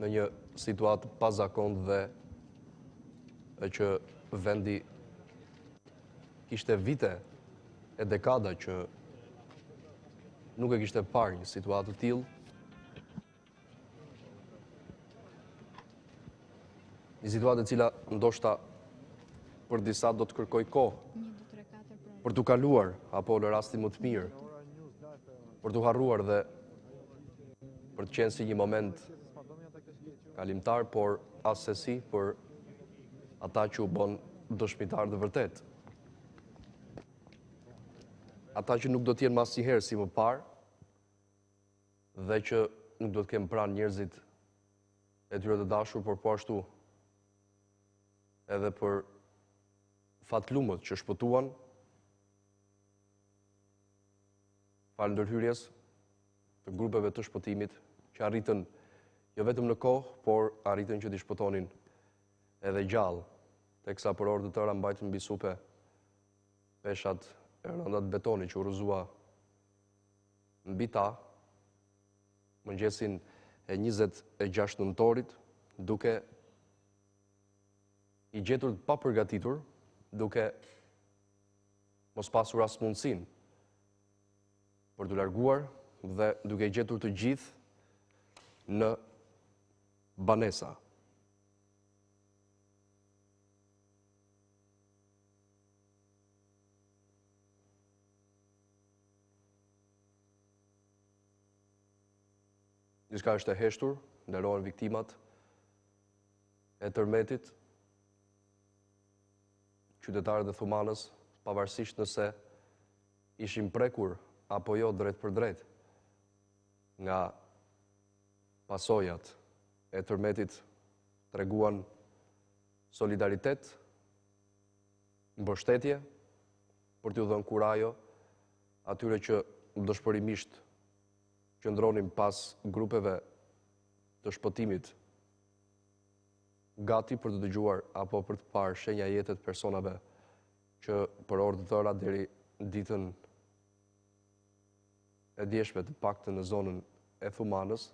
në një situatë pazakont dhe që vendi kishte vite e dekada që nuk e kishte parë një situatë të tillë. Një situatë e cila ndoshta për disa do të kërkoj kohë për t'u kaluar, apo në rastin më të mirë, për t'u harruar dhe për të qenë si një moment kalimtar, por asesi për ata që u bën dëshmitar të vërtet. Ata që nuk do t'jenë mas njëherë si më parë dhe që nuk do t'kem pranë njerëzit e tyre të dashur, por po ashtu edhe për fatlumët që shpëtuan, falë ndërhyrjes të grupeve të shpëtimit që arritën jo vetëm në kohë, por arritën që t'i shpëtonin edhe gjallë, teksa për orë të tëra mbajtën mbi supe peshat e rëndat betoni që u rrëzua mbi ta mëngjesin e 26 nëntorit, duke i gjetur të papërgatitur, duke mos pasur as mundësinë për të larguar dhe duke i gjetur të gjithë në banesa. Diçka është e heshtur, nderohen viktimat e tërmetit, qytetarët e Thumanës, pavarësisht nëse ishin prekur apo jo drejt për drejt nga pasojat e tërmetit, treguan solidaritet, mbështetje për t'u dhënë kurajo atyre që dëshpërimisht qëndronin pas grupeve të shpëtimit, gati për të dëgjuar apo për të parë shenja jetet personave që për orë të tëra deri ditën e djeshme të paktën në zonën e Thumanës,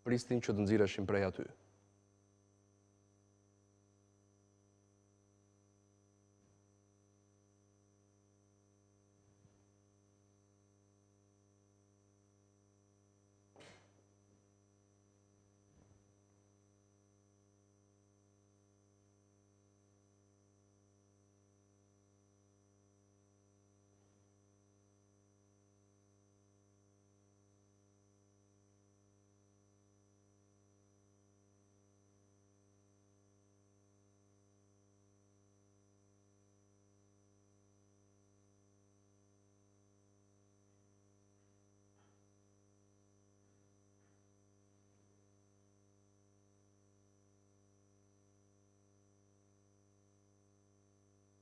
pristin që të nxirreshin prej aty.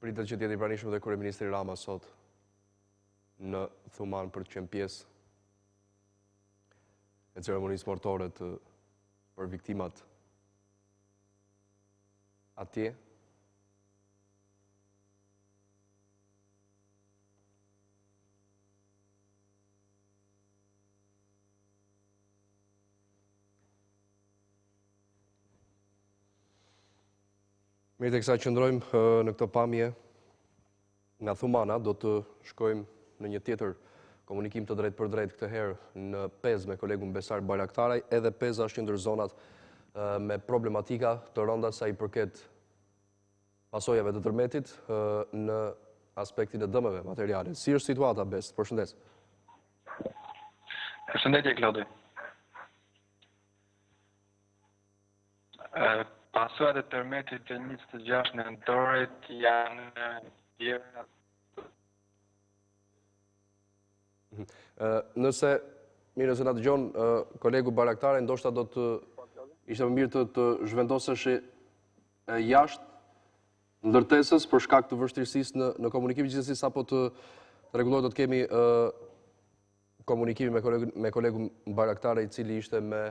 Pritet që t'jeti pranishëm dhe kryeministri Rama sot në Thumanë për të qenë pjesë e ceremonisë mortore për viktimat atje. Mirë, teksa qëndrojmë në këtë pamje nga Thumana, do të shkojmë në një tjetër komunikim të drejt për drejt, këtë herë në Pez me kolegun Besar Bayraktaraj, edhe Peza është një ndër zonat me problematika të rënda sa i përket pasojave të tërmetit në aspektin e dëmeve materiale. Si është situata, Bes? Përshëndes. Përshëndetje, Klodi. Pasojat e tërmetit të 26 nëntorit janë tjera. Nëse na dëgjon kolegu Bayraktaraj, ndoshta do të ishte më mirë të zhvendosesh jashtë ndërtesës për shkak të vështirësisë në komunikim, gjithsesi sapo të rregullohet do të kemi komunikimin me kolegun Bayraktaraj, i cili ishte me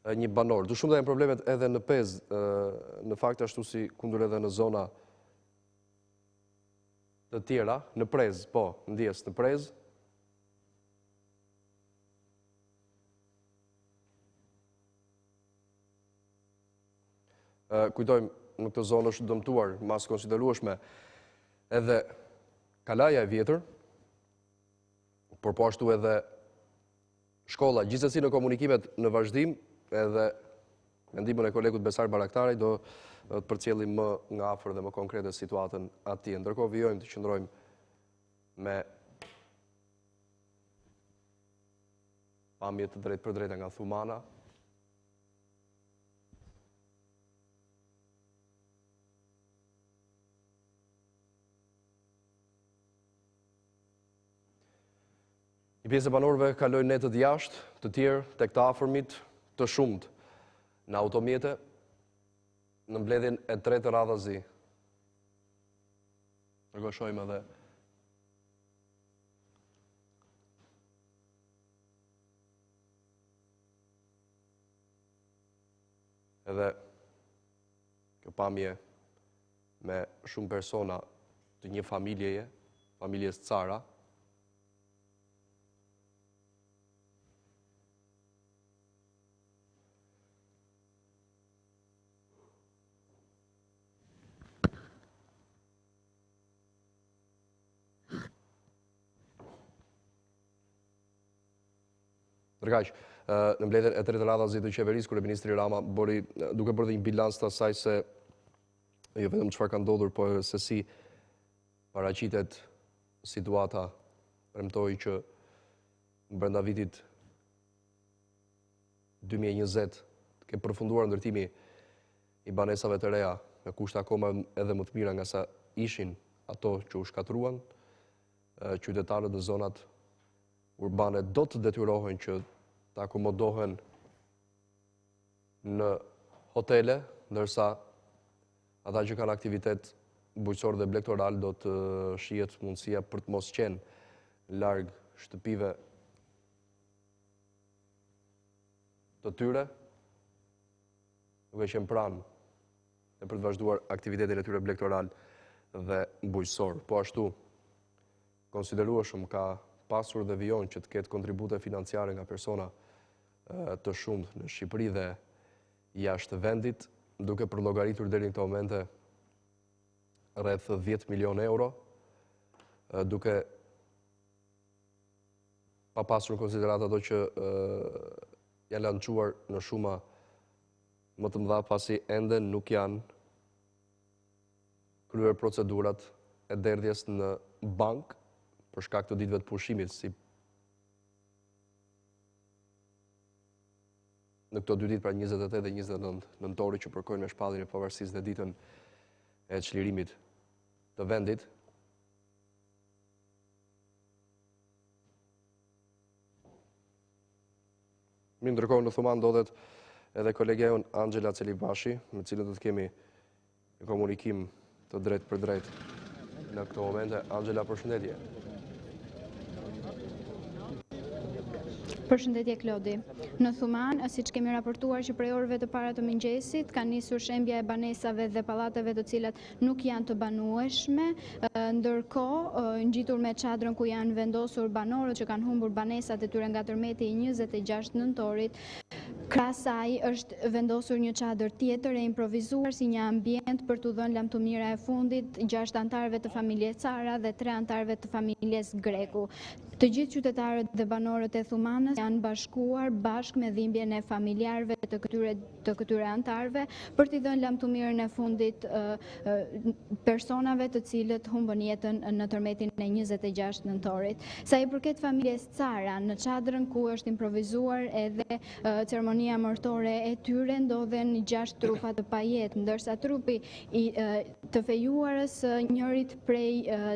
një banor. Du shumë dhe janë problemet edhe në Pez, në fakt ashtu si kundër edhe në zona të tjera, në Prez, po, ndjes në Prez. Kujtojmë, në këtë zonë është dëmtuar mas konsiderueshme edhe kalaja e vjetër, por po ashtu edhe shkolla, gjithsesi në komunikimet në vazhdim, edhe me ndihmën e kolegut Besar Baraktaraj do të përcjellim më nga afër dhe më konkrete situatën atje. Ndërkohë vijojmë të qëndrojmë me pamje të drejtë për drejtë nga Thumana. Një pjesë e banorëve kalojnë netët jashtë, të tjerë tek të afërmit, të shumt në automjete, në mbledhjen e tretë radhazi. Shohim edhe kjo pamje me shumë persona të një familjeje, familjes Cara. Ndërkaq, në mbledhjen e tretë radhazit të qeverisë, kryeministri Rama duke bërë një bilans të asaj se jo vetëm çfarë ka ndodhur, por se si paraqitet situata, premtoi që brenda vitit 2020 ke përfunduar ndërtimi i banesave të reja me kushte akoma edhe më të mira nga sa ishin ato që u shkatruan. Qytetarët në zonat urbane do të detyrohen që të akomodohen në hotele, ndërsa ata që kanë aktivitet bujqësor dhe blektoral do të shihet mundësia për të mos qenë larg shtëpive të tyre, duke qenë pranë e për të vazhduar aktivitetin e tyre blektoral dhe bujqësor. Po ashtu, konsiderueshëm ka pasur dhe vijon që të ketë kontribute financiare nga persona të shumt në Shqipëri dhe jashtë vendit, duke përllogaritur deri në këto momente rreth 10 milion euro, duke pa pasur në konsiderat ato që janë lançuar në shuma më të mëdha, pasi ende nuk janë kryer procedurat e derdhjes në bank për shkak të ditëve të pushimit, si në këto dy ditë, pra 28 dhe 29 nëntori, që përkojnë me shpalljen e pavarësisë dhe ditën e çlirimit të vendit. Ndërkohë në Thumanë ndodhet edhe kolegja jonë Anxhela Celibashi, me cilën do të kemi një komunikim të drejtë për drejtë në këto momente. Anxhela, përshëndetje. Përshëndetje Klodi. Në Thumanë, siç kemi raportuar që prej orëve të para të mëngjesit, ka nisur shembja e banesave dhe pallateve të cilat nuk janë të banueshme, ndërkohë ngjitur me çadrën ku janë vendosur banorët që kanë humbur banesat e tyre nga tërmeti i 26 nëntorit. Krahas asaj është vendosur një çadër tjetër e improvisuar si një ambient për t'u dhënë lamtumira e fundit 6 anëtarëve të familjes Cara dhe 3 anëtarëve të familjes Greku. Të gjithë qytetarët dhe banorët e Thumanës janë bashkuar bashkë me dhimbjen e familjarëve të këtyre anëtarëve për t'i dhënë lamtumirën e fundit personave të cilët humbën jetën në tërmetin e 26 nëntorit. Sa i përket familjes Cara, në çadrën ku është improvizuar edhe ceremonia martore e tyre, ndodhen 6 trupa të pajet, ndërsa trupi i të fejuarës njërit prej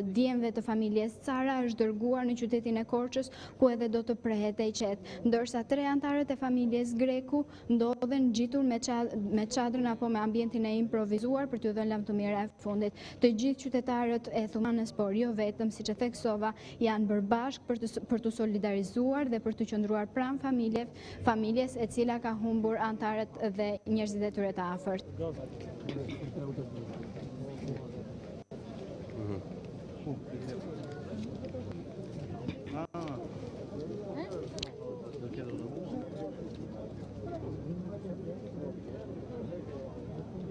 djemve të familjes Cara është dërguar në qytetin e Korçës, ku edhe do të prehet e qetë, ndërsa 3 anëtarët e familjes Greku ndodhen ngjitur me çadrën apo me ambientin e improvizuar për t'u dhënë lamtumira e fundit. Të gjithë qytetarët e Thumanës, por jo vetëm, siç e theksova, janë bërë bashkë për t'u solidarizuar dhe për t'u qëndruar pranë familjes e cila ka humbur anëtarët dhe njerëzit e tyre të afërt.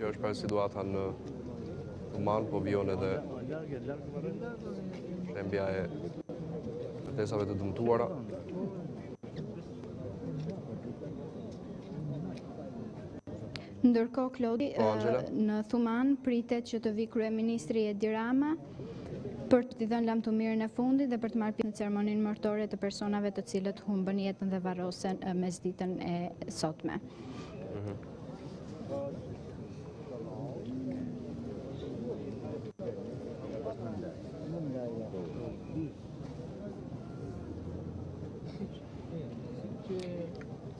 Kjo është pra ka situata në Thumanë, po vijon edhe shembja e kërkesave të dëmtuara. Ndërkohë, Klodi, në Thumanë pritet që të vi kryeministri Edi Rama për të dhënë lamtumirën e fundit dhe për të marrë pjesë në ceremoninë martore të personave të cilët humbën jetën dhe varrosen mes ditën e sotme.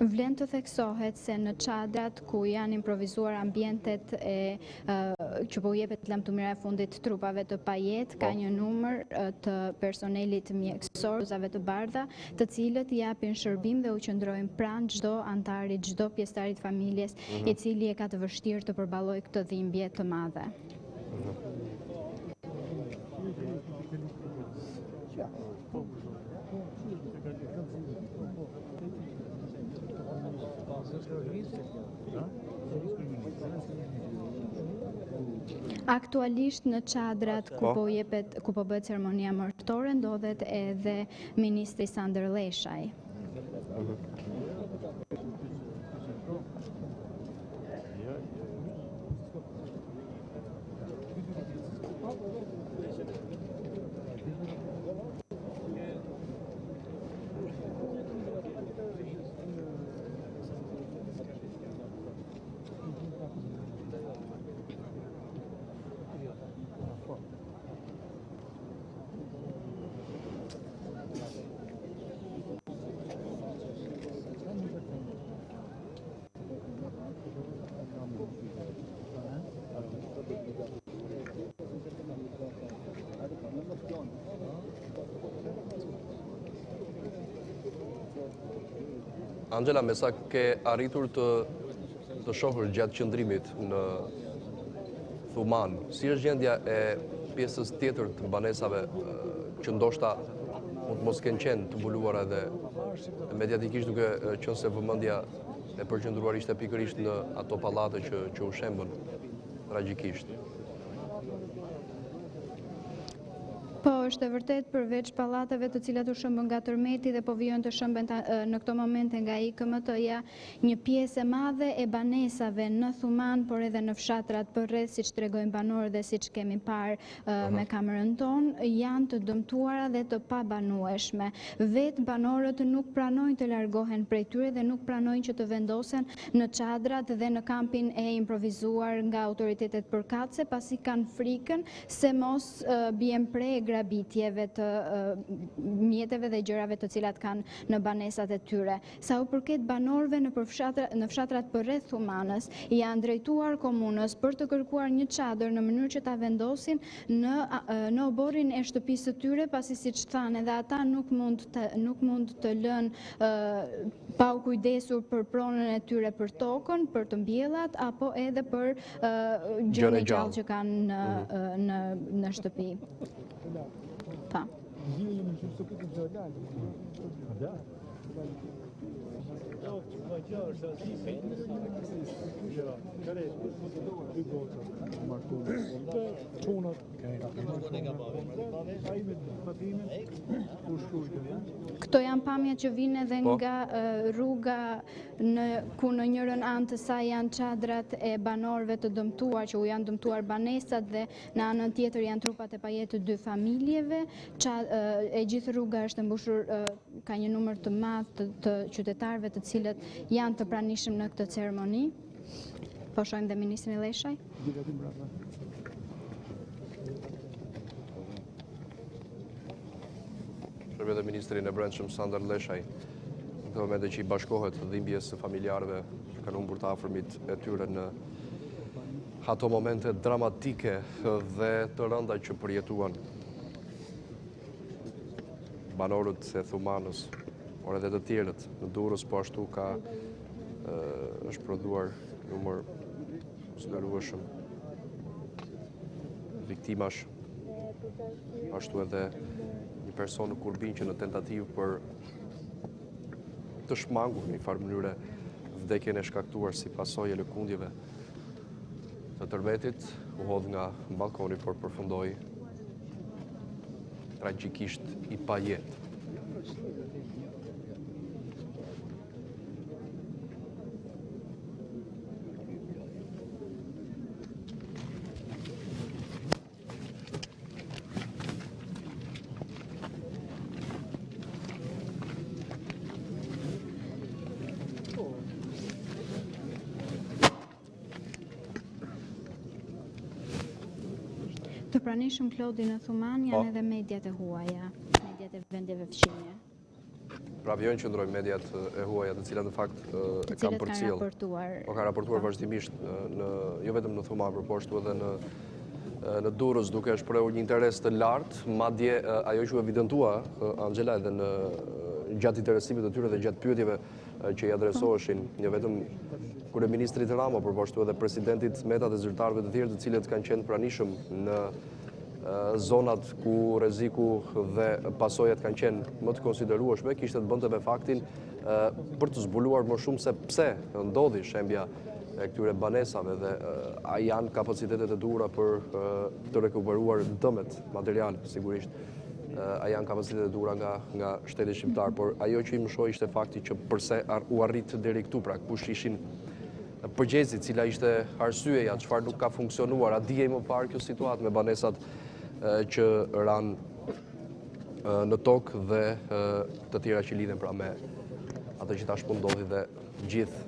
Vlen të theksohet se në çadrat ku janë improvizuar ambientet që po jepet lamtumira e fundit trupave të pajet, ka një numër të personelit mjekësor, dozave të bardha, të cilët japin shërbim dhe u qëndrojnë pranë çdo antari, çdo pjesëtarit familjes, i cili e ka të vështirë të përballojë këtë dhimbje të madhe. Aktualisht në çadrat ku po bëhet ceremonia martore ndodhet edhe ministri Leshaj. Anxhela, me sa ke arritur të shohër gjatë qëndrimit në Thumanë, si është gjendja e pjesës tjetër të banesave që ndoshta mund të mos kenë qenë të mbuluara edhe mediatikisht duke qenë se vëmendja e përqendruar ishte pikërisht në ato pallate që u shembën tragjikisht? Po, është e vërtet përveç pallateve të cilat u shëmbën nga tërmeti dhe po vijojnë të shëmben në këto momente nga IKMT-ja, një pjesë e madhe e banesave në Thumanë, por edhe në fshatrat përreth, siç tregojnë banorët dhe siç kemi parë me kamerën tonë, janë të dëmtuara dhe të pabanueshme. Vetë banorët nuk pranojnë të largohen prej tyre dhe nuk pranojnë që të vendosen në çadrat dhe në kampin e improvizuar nga autoritetet përkatëse, pasi kanë frikën se mos bien prej grabitjeve të mjeteve dhe gjërave të cilat kanë në banesat e tyre. Sa u përket banorëve në fshatrat përreth Thumanës, janë drejtuar komunës për të kërkuar një çadër në mënyrë që ta vendosin në oborrin e shtëpisë së tyre, pasi siç thanë edhe ata nuk mund të lënë pa u kujdesur për pronën e tyre për tokën, për të mbjellat apo edhe për gjën e gjallë që kanë në shtëpi. Ta. Këto janë pamja që vinë edhe nga rruga ku në njërën anë të saj janë çadrat e banorëve të dëmtuar, që u janë dëmtuar banesat, dhe në anën tjetër janë trupat e pajet të 2 familjeve. E gjithë rruga është mbushur, ka një numër të madh të qytetarëve të cilët janë të pranishëm në këtë ceremoni. Po shohim dhe ministrin Leshaj. Shërbe dhe ministrin e brendshëm Hasan Leshaj, në këtë momente që i bashkohet dhimbjes së familjarëve që kanë humbur të afërmit e tyre në ato momente dramatike dhe të rënda që përjetuan banorët e Thumanës, por edhe të tjerët në Durrës, po ashtu është prodhuar numër sënderueshëm viktimash, ashtu edhe një person në Kurbin që në tentativë për të shmangur në një farë mënyre vdekjen e shkaktuar si pasojë e lëkundjeve të tërmetit u hodh nga balkoni, por përfundoi tragjikisht i pajetë. Të pranishëm Klodi në Thumanë janë edhe mediat e huaja, mediat e vendeve fqinje. Pra vjen që ndrojnë mediat e huaja, të cilat në fakt e kanë përcjell. Po kanë raportuar vazhdimisht jo vetëm në Thumanë, por po ashtu edhe në Durrës, duke shprehur një interes të lartë, madje ajo që u evidentua Anxhela edhe gjatë interesimit të tyre dhe gjatë pyetjeve që i adresoheshin jo vetëm kryeministrit Rama, por po ashtu edhe presidentit Meta dhe zyrtarëve të tjerë, të cilët kanë qenë pranishëm në zonat ku rreziku dhe pasojat kanë qenë më të konsiderueshme, kishte të bënte me faktin për të zbuluar më shumë se pse ndodhi shembja e këtyre banesave dhe a janë kapacitetet e duhura për të rekuperuar dëmet materiale, sigurisht. A janë kapacitetet e duhura nga shteti shqiptar, por ajo që i më shoi ishte fakti që përse u arrit deri këtu, pra kush ishin përgjegjësit, cila ishte arsyeja, çfarë nuk ka funksionuar, a dihej më parë kjo situatë me banesat që ranë në tokë dhe të tjera që lidhen pra me atë që tashmë ndodhi dhe gjithë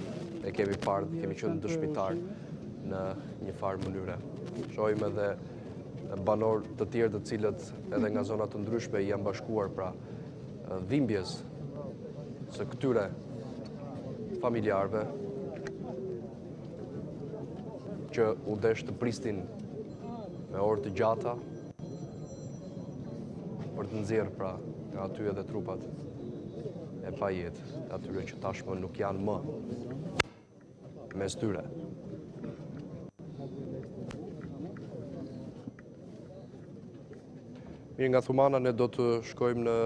e kemi parë, kemi qenë dëshmitar në një farë mënyre. Shohim edhe banorë të tjerë të cilët edhe nga zona të ndryshme janë bashkuar pra dhimbjes së këtyre familjarëve që u desh të pristin me orë të gjata për të nxjerrë pra nga aty edhe trupat e pajetë, atyre që tashmë nuk janë më mes tyre. Mirë, nga Thumana ne do të shkojmë në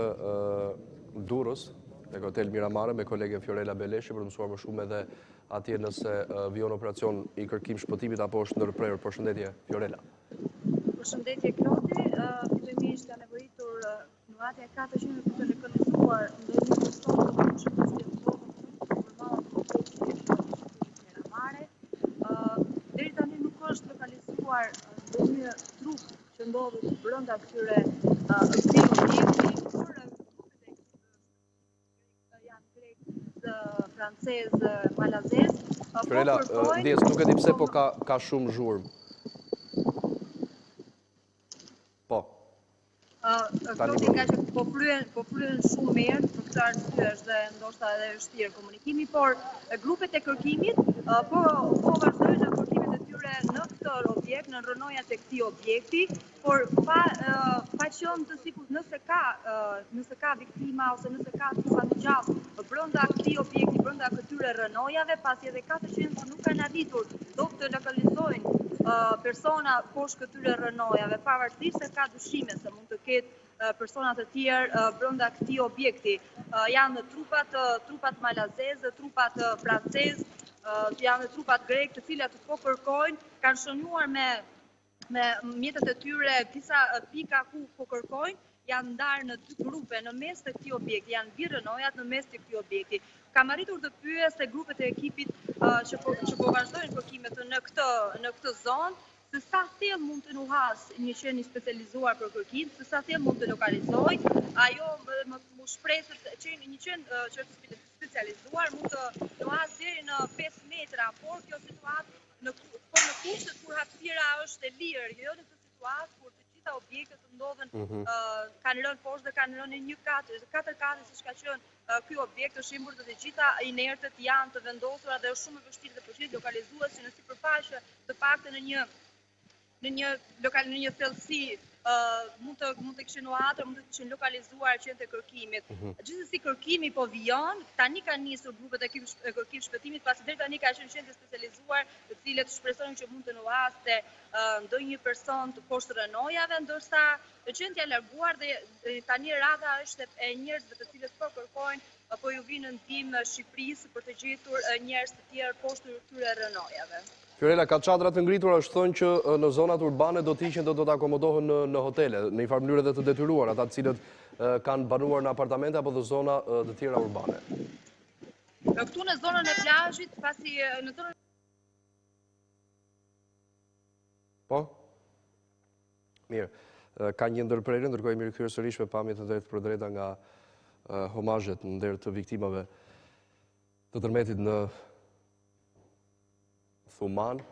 Durrës, në hotel Miramare me kolegen Fiorella Beleshi për të mësuar më shumë edhe atje nëse vijon operacion i kërkim shpëtimit apo është ndërprerur. Përshëndetje, Fiorella. Përshëndetje, Klodi. Fillimisht ka nevojitur nuhatja 400 për të lokalizuar ndonjë person që është Miramare. Deri tani nuk është lokalizuar ndonjë trup që ndodhet brenda këtyre objektive, por janë grek, francez, malazez. Fiorella, ndjes, nuk e di pse po ka shumë zhurmë. Po. Klodi nga që po flyen shumë mirë, për këtë arsye është dhe ndoshta edhe vështirë komunikimi, por grupet e kërkimit po vazhdojnë në kërkimet e tyre në këtë objekt, në rënojat e këtij objekti, por pa qenë të sigurt nëse ka viktima ose nëse ka trupa të gjallë brenda këtij objekti, brenda këtyre rënojave, pasi edhe 400 nuk kanë arritur do të lokalizojnë persona poshtë këtyre rënojave, pavarësisht se ka dyshime se mund të ketë persona të tjerë brenda këtij objekti. Janë trupat malazez, trupat francez, janë trupat grek, të cilat po kërkojnë, kanë shënuar me mjetet e tyre disa pika ku po kërkojnë, janë ndarë në 2 grupe në mes të këtij objekti, janë birënojat në mes të këtij objekti. Kam arritur të pyes te grupet e ekipit që po vazhdojnë kërkimet në këtë zonë, se sa thellë mund të nuhas një qen i specializuar për kërkim, se sa thellë mund të lokalizojë. Ajo më shpreh se një qen që është specializuar mund të nuhas deri në 5 metra, por kjo situatë në kushtet kur hapësira është e lirë, jo në këtë situatë kur të gjitha objektet të ndodhen kanë rënë poshtë dhe kanë rënë në 4 kate siç ka qenë ky objekt, është imbur dhe të gjitha inertet janë të vendosura dhe është shumë e vështirë dhe përgjithë lokalizuesi në sipërfaqe të paktën në një thellësi mund të kishin nuhatur, mund të kishin lokalizuar qenë të kërkimit. Gjithsesi kërkimi po vijon, tani kanë nisur grupet e kërkim shpëtimit, pasi deri tani ka qenë qenë të specializuar, të cilët shpresojnë që mund të nuhaste ndonjë person të poshtë rënojave, ndërsa qendja e larguar dhe tani rradha është e njerëzve të cilët po kërkojnë po ju vinë në ndihmë Shqipërisë për të gjetur njerëz të tjerë poshtë këtyre rënojave. Fiorella, ka çadra të ngritura, është thonë që në zonat urbane do të ishin do të akomodohen në hotele, në një farë mënyrë dhe të detyruar, ata të cilët kanë banuar në apartamente apo dhe zona të tjera urbane. Këtu në zonën e plazhit, pasi në zonën Po? Mirë. Ka një ndërprerje, ndërkohë mirë kthyer sërish me pamje të drejtë për drejta nga homazhet në ndër të viktimave të tërmetit në Thumanë.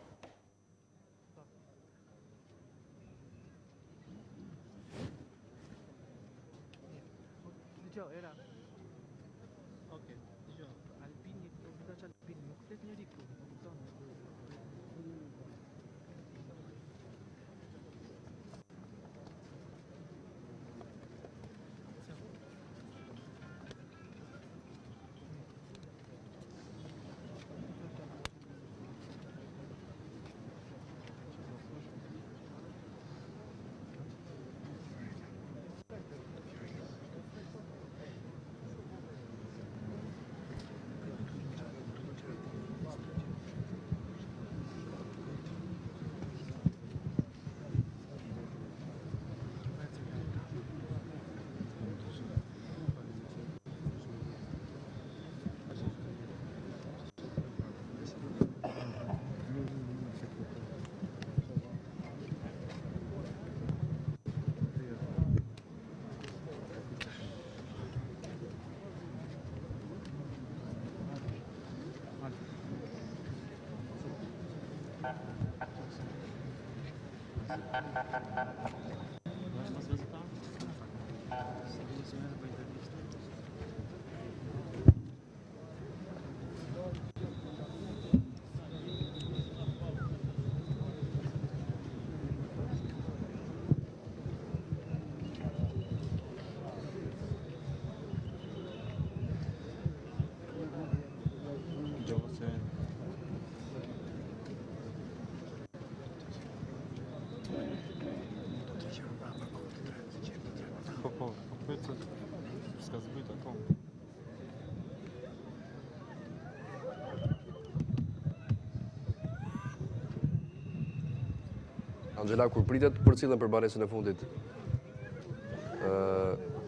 Anxhela, kur pritet përcillen për banesën e fundit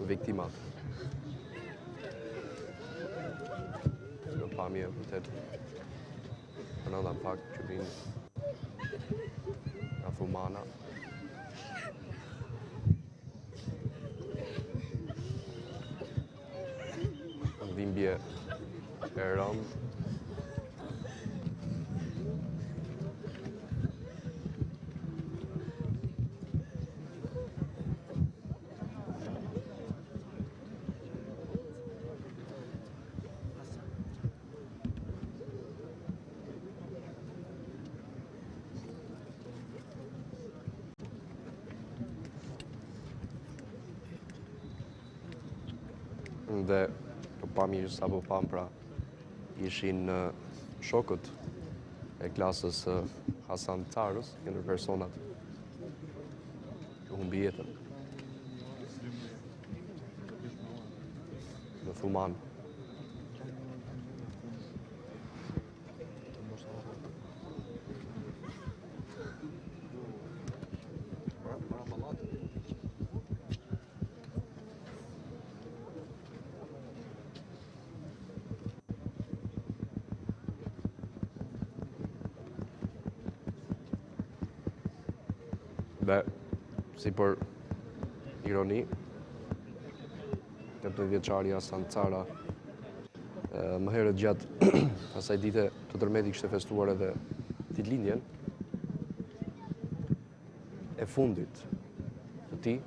viktimat. Në pamje vërtet përnanda pak që vinë nga Thumana. Dhimbje e rëndë. Dhe pami sa po pam pra ishin shokët e klasës Hasan Carës, një ndër personat që humbi jetën në Thumanë. Dhe, si për ironi, 18-vjeçari Hasan Cara, më herët gjatë asaj dite të tërmetit kishte festuar edhe ditëlindjen e fundit të tij.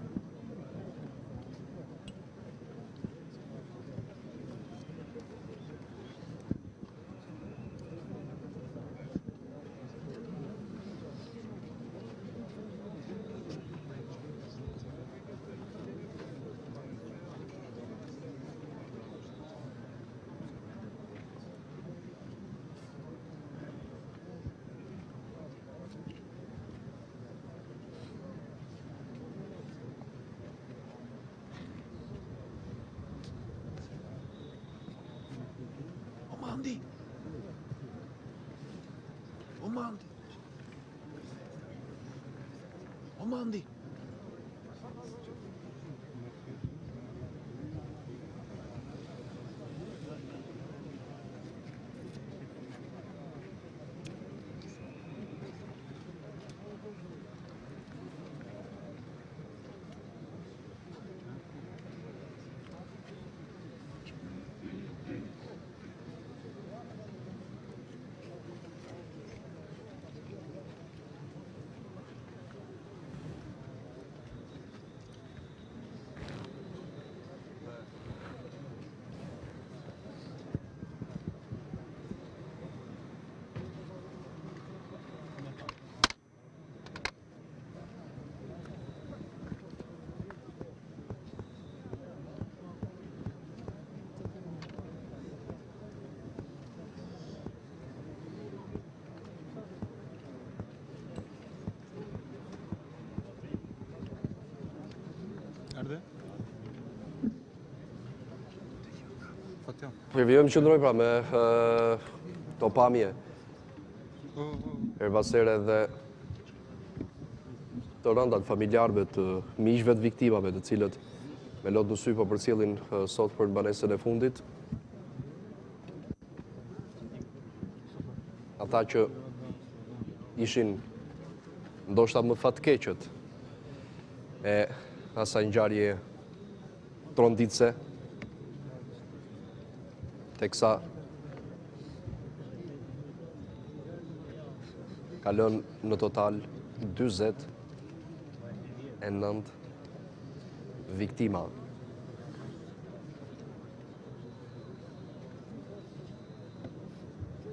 Omandi. mandi. Përvijojmë qëndroj pra me to pamje. Herbasere dhe të rëndat familjarëve të miqve të viktimave, të cilët me lot në sy po përcjellin sot për banesën e fundit. Ata që ishin ndoshta më fatkeqët e asaj ngjarje tronditse, teksa ka lënë në total 49 viktima.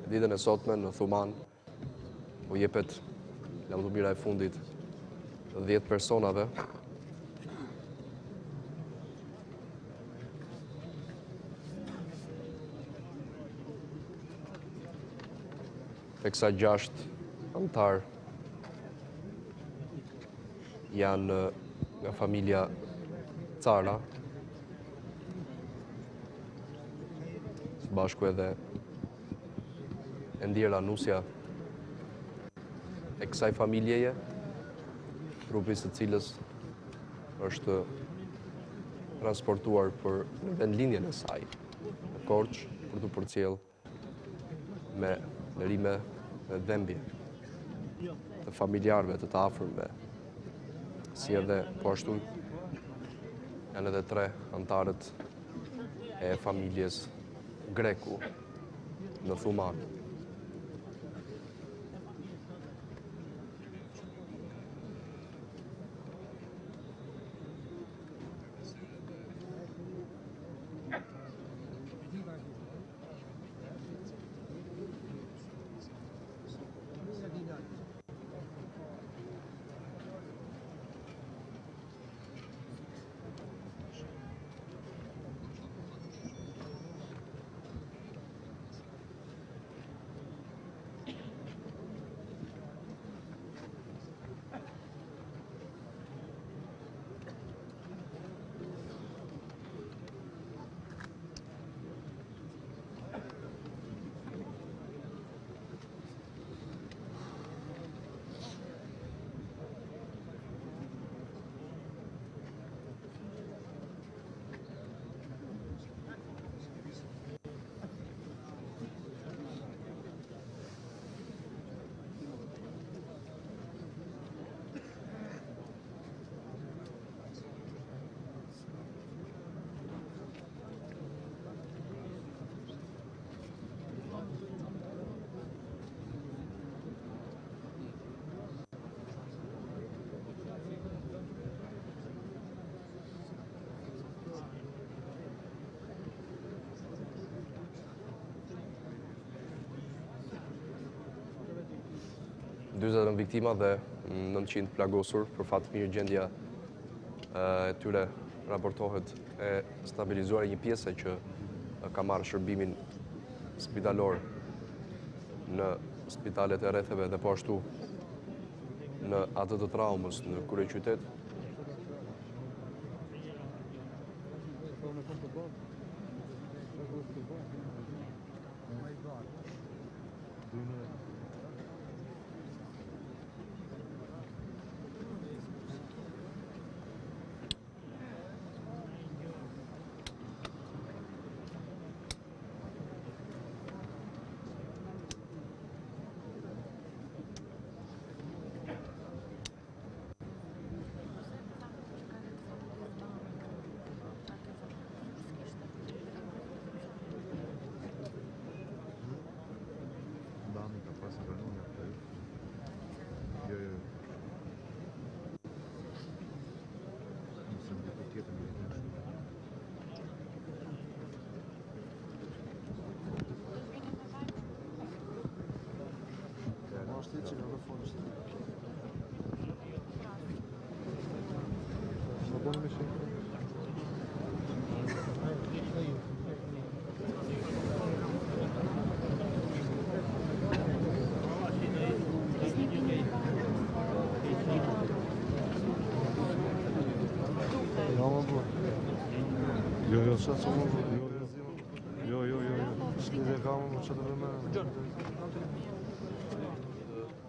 Ditën e sotme në Thumanë u jepet lamtumira e fundit 10 personave. Teksa 6 anëtarë janë nga familja Cara, së bashku edhe e ndjera nusja e kësaj familjeje, trupi së cilës është transportuar për në vendlinjen e saj, në Korçë, për të përcjellë me lërime dhe dhembje të familjarëve, të afërmve, si edhe po ashtu janë edhe 3 anëtarët e familjes Greku në Thumanë. Dyzet viktima dhe 900 plagosur. Për fat mirë gjendja e tyre raportohet e stabilizuar një pjesë që ka marrë shërbimin spitalor në spitalet e rretheve dhe po ashtu në atë të traumës në kryeqytet.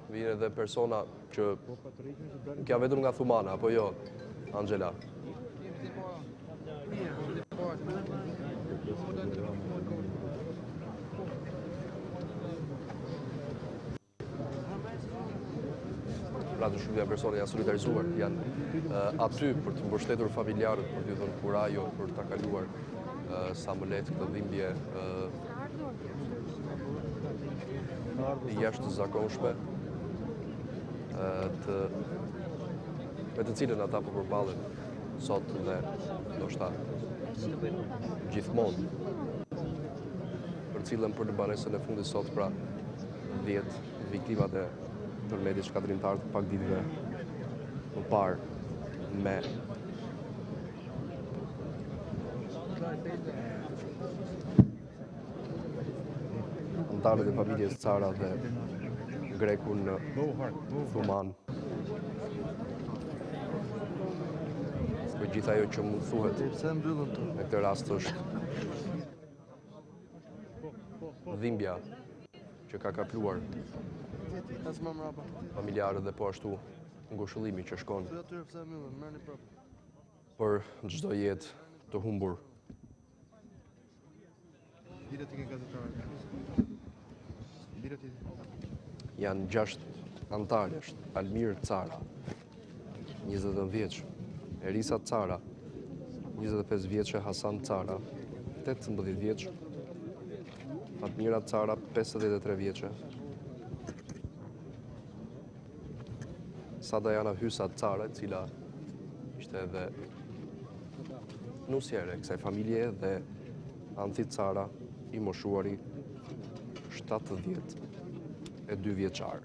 Vjen edhe persona që kja vetëm nga Thumanë, apo jo, Anxhela? Pra të shumë janë persona janë solidarizuar, janë aty për të mbështetur familjarët, për të thënë kurajo, për të kaluar sa më lehtë këtë dhimbje jashtë zakonshme, me të cilën ata po përballen sot dhe ndoshta gjithmonë. Përcillen për në banesën e fundit sot pra 10 viktimat e tërmetit shkatrimtar të pak ditëve më parë me anëtarët e familjes Cara dhe Greku në Thumanë. Për gjithë ajo që mund thuhet në këtë rast është dhimbja që ka kapluar familjarët dhe po ashtu ngushëllimi që shkon për çdo jetë të humbur. Janë 6 anëtarë, Almir Cara, 29 vjeç, Erisa Cara, 25 vjeçë, Hasan Cara, 18 vjeç, Almira Cara, 53 vjeçë, Sadajana Hysa Cara, e cila ishte edhe nusja e kësaj familje dhe Anxhela Cara, i moshuari 72 vjeçar.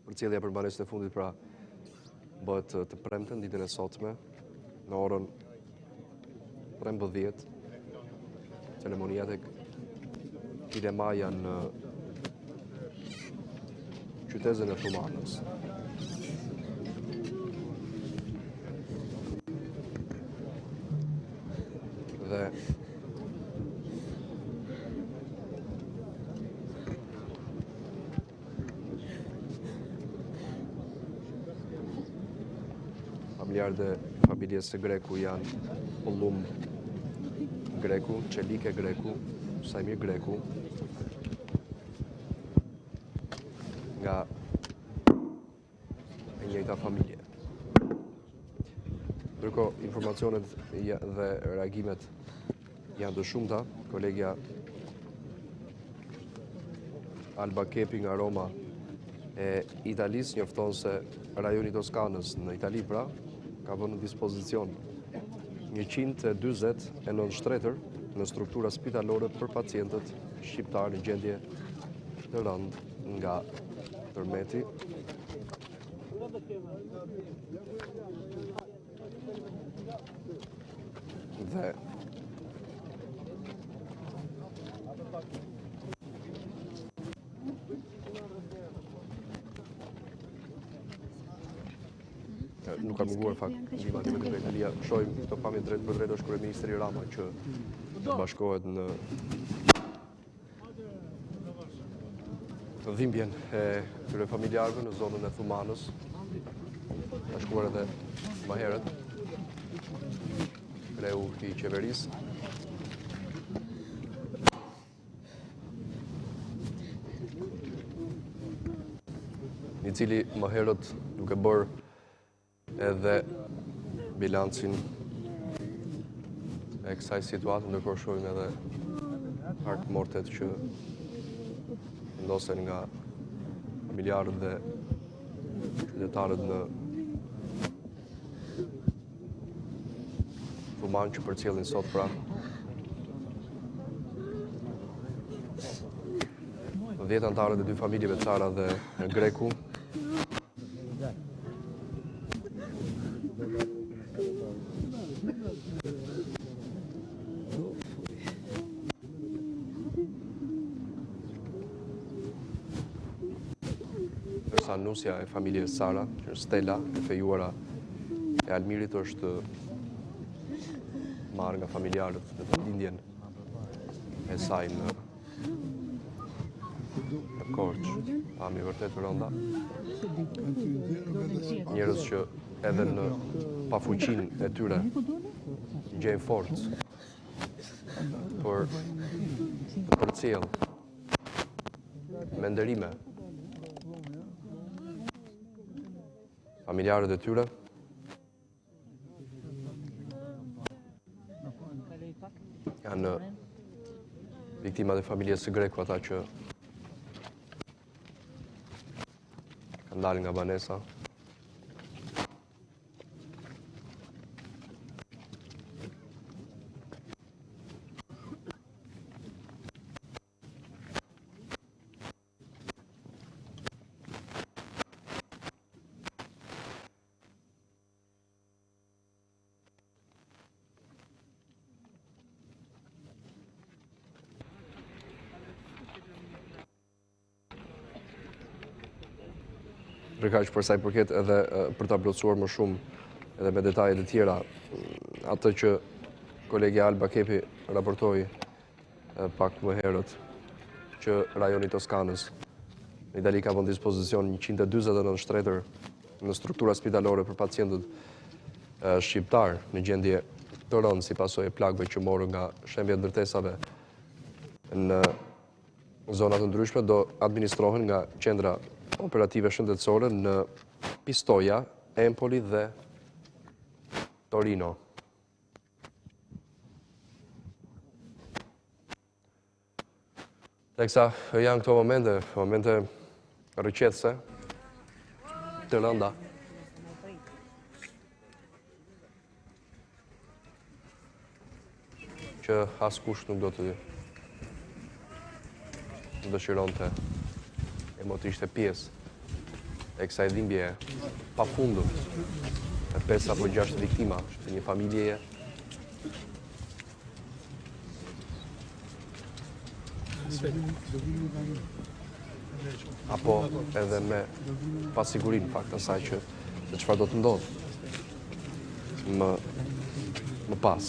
Përcjellja për banesën e fundit pra bëhet të premten ditën e sotme në orën 13. Ceremonia tek Kilemaja në qytetin e Thumanës. Dhe familjarët e familjes së Greku janë Greku, Çelike Greku, Almir Greku, nga e njëjta familje. Ndërkohë, informacionet dhe reagimet janë të shumta. Kolegja Alba Kepi nga Roma e Italisë njofton se rajoni Toskanës në Itali pra ka vënë në dispozicion 149 shtretër në struktura spitalore për pacientët shqiptarë në gjendje të rëndë nga tërmeti. Dhe nuk ka munguar fakt ndihma të Italia. Shohim këto pamje drejt për drejt është kryeministri Rama që bashkohet në dhimbjen e këtyre familjarëve në zonën e Thumanës. Ka shkuar edhe më herët kreu i qeverisë. I cili më herët duke bërë edhe bilancin e kësaj situatë, ndërkohë shohim edhe hartmortet që vendosen nga familjarët dhe qytetarët në Thumanë që përcjellin sot pra 10 anëtarët e 2 familjeve Cara dhe Greku. Ndërsa nusja e familjes Cara, që është Stella, e fejuara e Almirit, është marrë nga familjarët në të lindjen e saj në Korçë. Pami vërtet rënda. Njerëz që edhe në pafuqinë e tyre gjejnë forcë për të përcjellë me nderime familjarët e tyre. Janë viktimat e familjes së Greku, ata që kanë dalë nga banesa. Përkaq për sa i përket edhe për ta plotësuar më shumë edhe me detajet e tjera, atë që kolegja Alba Kepi raportoi pak më herët, që rajoni Toskanës në Itali ka vënë dispozicion 149 shtretër në struktura spitalore për pacientët shqiptar në gjendje të rëndë si pasojë e plagëve që morën nga shembjet ndërtesave në zona të ndryshme, do administrohen nga qendra operative shëndetësore në Pistoia, Empoli dhe Torino. Teksa janë këto momente rëqetëse, të rënda, që askush nuk do të dëshironte e mo të ishte pjesë e kësaj dhimbje pafundur e 5 apo 6 viktima të një familjeje. Apo edhe me pasigurin fakt asaj që se çfarë do të ndodhë më pas.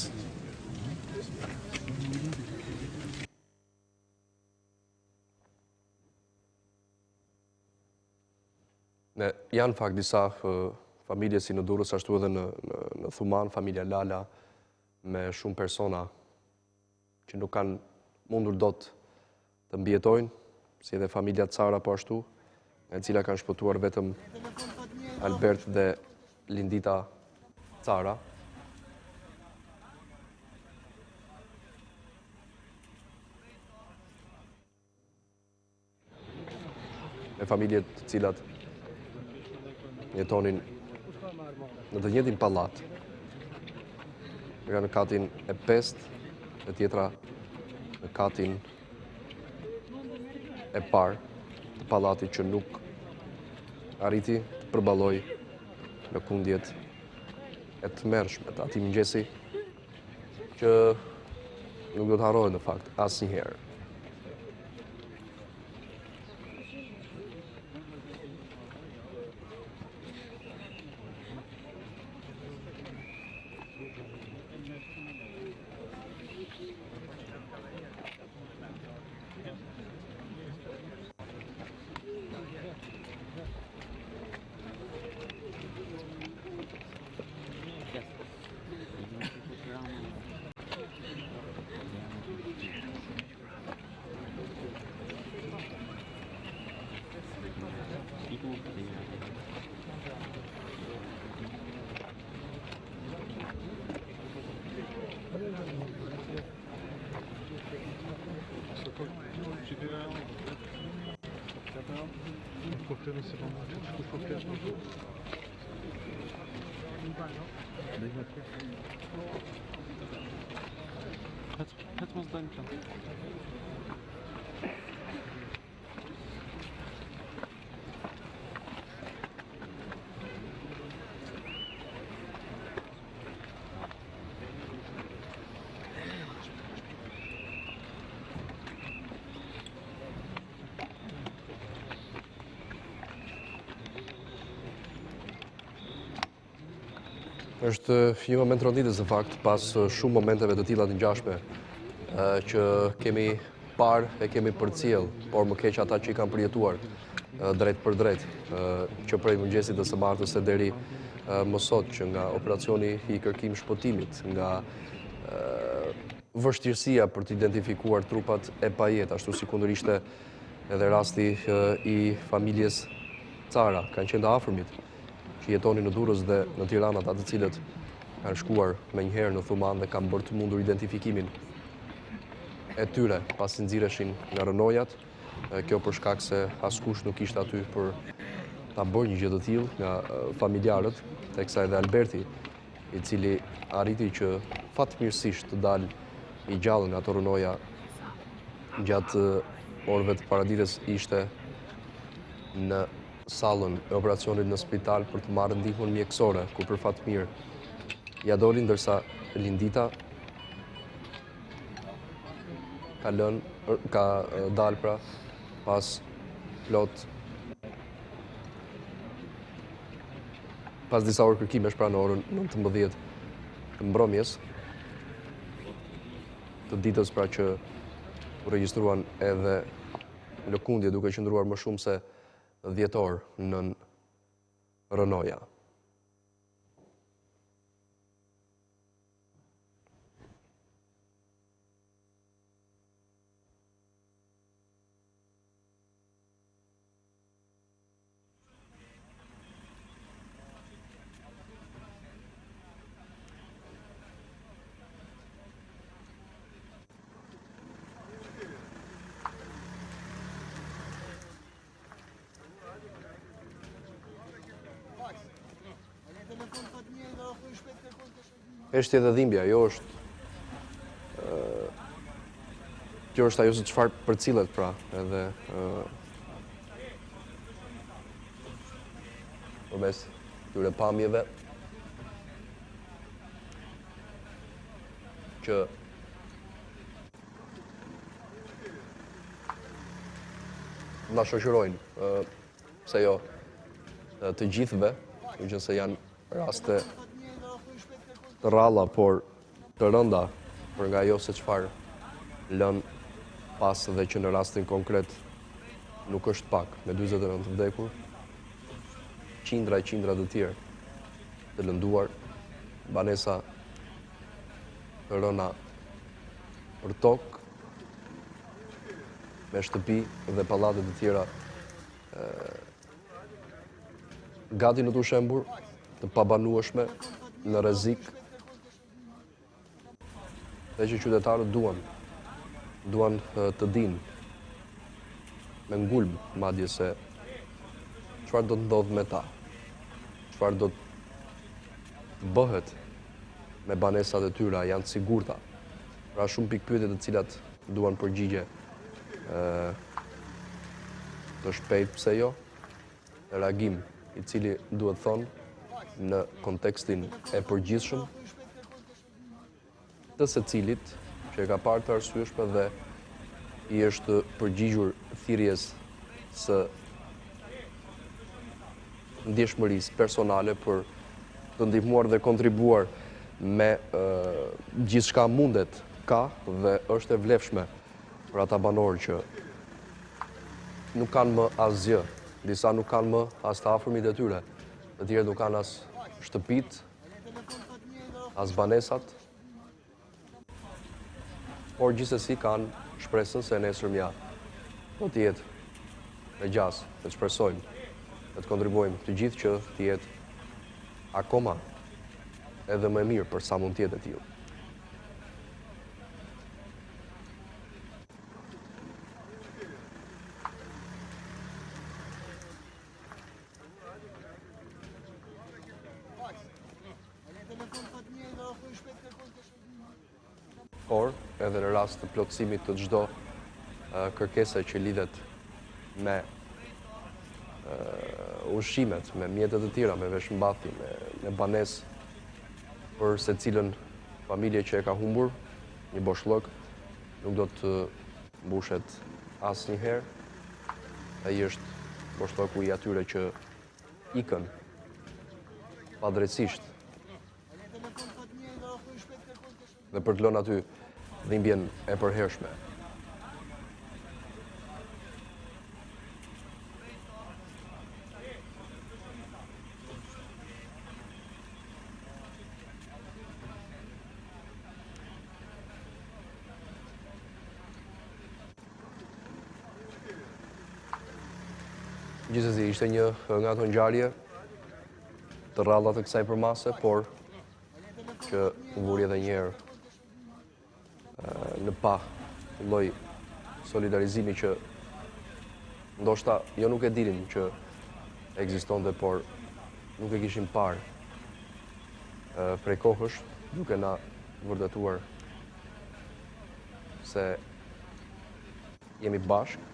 Janë fakt disa familje si në Durrës, ashtu edhe në Thumanë, familja Lala, me shumë persona që nuk kanë mundur dot të mbijetojnë, si edhe familja Cara po ashtu, e cila kanë shpëtuar vetëm Albert dhe Lindita Cara. Me familje të cilat jetonin në të njëjtin pallat. Njëra në katin e 5, e tjetra në katin e parë të pallatit që nuk arriti të përballoj në kundjet e tmerrshme të atij mëngjesi që nuk do të harrohet në fakt asnjëherë. Është një moment rënditës në fakt, pas shumë momenteve të tilla të ngjashme që kemi parë e kemi përcjell, por më keq ata që i kanë përjetuar drejt për drejt, që prej mëngjesit të së martës e deri më sot, që nga operacioni i kërkim shpëtimit, nga vështirësia për të identifikuar trupat e pajet, ashtu si kundër ishte edhe rasti i familjes Cara, kanë qenë të afërmit që jetonin në Durrës dhe në Tiranë, ata të cilët kanë shkuar me njëherë në Thumanë dhe kanë bërë të mundur identifikimin e tyre pasi nxirreshin nga rënojat. Kjo për shkak se askush nuk ishte aty për ta bërë një gjë të tillë nga familjarët, teksa edhe Alberti, i cili arriti që fatmirësisht të dalë i gjallë nga ato rënoja gjatë orëve të paraditës, ishte në sallën e operacionit në spital për të marrë ndihmën mjekësore, ku për fat mirë ja doli, ndërsa Lindita ka dalë pra pas disa orë kërkimesh, pra në orën 19 të mbrëmjes të ditës, pra që u regjistruan edhe lëkundje duke qëndruar më shumë se 10 orë nën rënoja. Heshtje dhe dhimbja, kjo është ajo se çfarë përcillet, pra, edhe përmes tyre pamjeve që na shoqërojnë, pse jo të gjithëve, megjithëse janë raste të rralla, por të rënda për nga ajo se çfarë lën pas, dhe që në rastin konkret nuk është pak, me 49 të vdekur, qindra e qindra të tjerë të lënduar, banesa të rëna për tokë, me shtëpi dhe pallate të tjera gati në të shembur, të pabanueshme, në rrezik, dhe që qytetarët duan të dinë me ngulm madje se çfarë do të ndodhë me ta, çfarë do të bëhet me banesat e tyre, janë të sigurta. Pra shumë pikpyetje të cilat duan përgjigje të shpejt, pse jo, reagim i cili duhet thonë në kontekstin e përgjithshëm të secilit që e ka parë të arsyeshme dhe i është përgjigjur thirrjes së ndjeshmërisë personale për të ndihmuar dhe kontribuar me gjithçka mundet ka dhe është e vlefshme për ata banorë që nuk kanë më asgjë, disa nuk kanë më as të afërmit e tyre, të tjerë nuk kanë as shtëpit, as banesat, por gjithsesi kanë shpresën se nesërmja do të jetë me gjas, dhe të shpresojmë, dhe të kontribuojmë të gjithë që të jetë akoma edhe më mirë për sa mund të jetë e tillë. Por, edhe në rast të plotësimit të çdo kërkese që lidhet me ushqimet, me mjetet të tjera, me veshmbathje, me banesë për secilën familje që e ka humbur, një boshllok nuk do të mbushet asnjëherë. Ai është boshllоку i atyre që ikën padrejtisht dhe për të lënë aty dhimbjen e përhershme. Gjithsesi, ishte një nga ato ngjarje të rralla të kësaj përmase, por që vuri edhe një herë në pa lloj solidarizimi që ndoshta jo nuk e dinim që ekzistonte, por nuk e kishim parë prej kohësh, duke na vërtetuar se jemi bashkë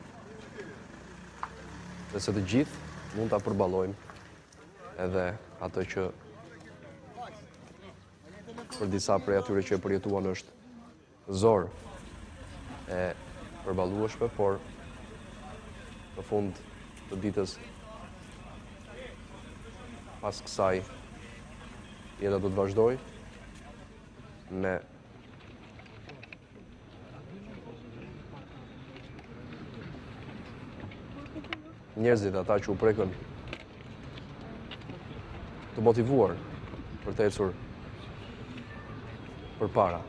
dhe se të gjithë mund ta përballojmë edhe atë që për disa prej atyre që e përjetuan është zor e përballueshme, por në fund të ditës pas kësaj jeta do të vazhdoj me njerëzit ata që u prekën të motivuar për të ecur përpara.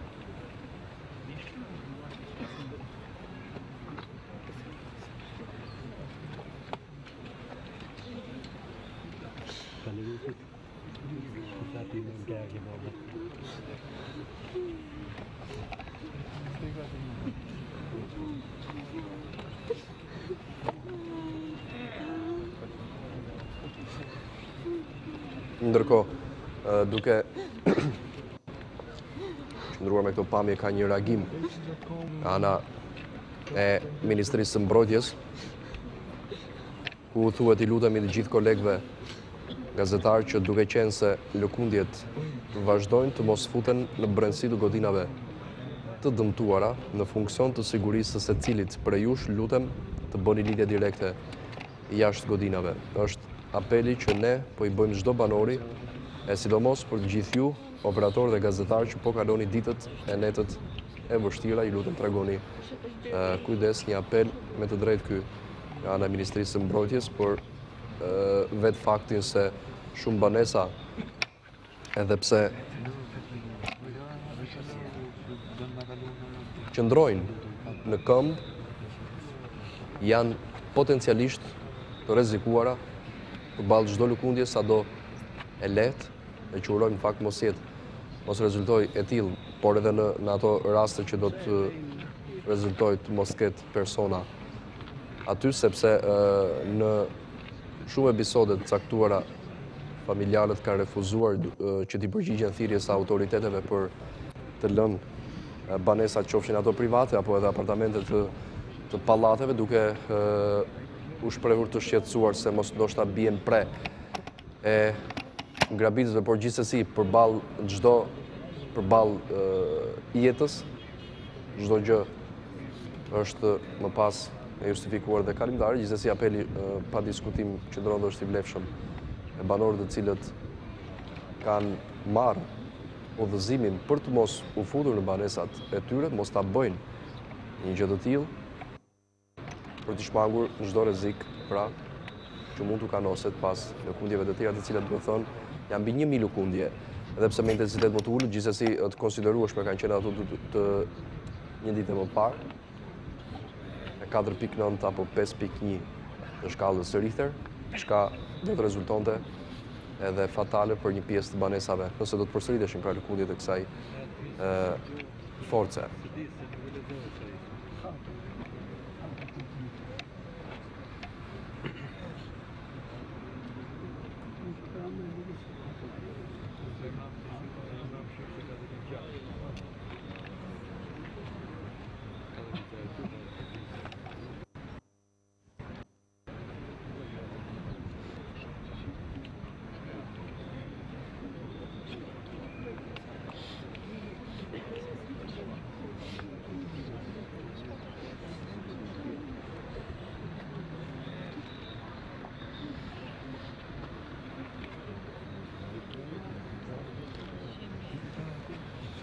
Ndërkohë, duke qëndruar me këto pamje, ka një reagim nga ana e Ministrisë së Mbrojtjes, ku thuhet i lutemi të gjithë kolegëve gazetarë që duke qenë se lëkundjet vazhdojnë të mos futen në brendësi të godinave të dëmtuara në funksion të sigurisë së secilit prej jush, lutem të bëni lidhje direkte jashtë godinave. Është apeli që ne po i bëjmë çdo banori, e sidomos për të gjithë ju, operatorë dhe gazetarë që po kaloni ditët e netët e vështira, i lutem tregoni kujdes, një apel me të drejtë ky nga ana e Ministrisë së Mbrojtjes, por vetë faktin se shumë banesa, edhe pse qëndrojnë në këmbë, janë potencialisht të rrezikuara përballë çdo lëkundje, sado e lehtë, e që urojmë në fakt mos rezultoj e tillë, por edhe në ato raste që do të rezultoj të mos ketë persona aty, sepse në shumë episode të caktuara familjarët kanë refuzuar që t'i përgjigjen thirrjes së autoriteteve për të lënë banesat, qofshin ato private apo edhe apartamente të pallateve, duke u shprehur të shqetësuar se mos ndoshta bien pre e ngrabitësve, por gjithsesi përballë jetës, çdo gjë është më pas e justifikuar dhe kalimtare. Gjithsesi apeli pa diskutim qëndron dhe është i vlefshëm e banorët të cilët kanë marrë udhëzimin për të mos u futur në banesat e tyre, mos ta bëjnë një gjë të tillë, për të shmangur çdo rrezik pra që mund të kanoset pas lëkundjeve të tjera, të cilat do të thonë janë mbi 1000 lëkundje, edhe pse me intensitet më të ulët, gjithsesi të konsiderueshme kanë qenë ato të një ditë më parë, me 4.9 apo 5.1 në shkallës së Richter, çka do të rezultonte edhe fatale për një pjesë të banesave, nëse do të përsëriteshin pra lëkundjet e kësaj force.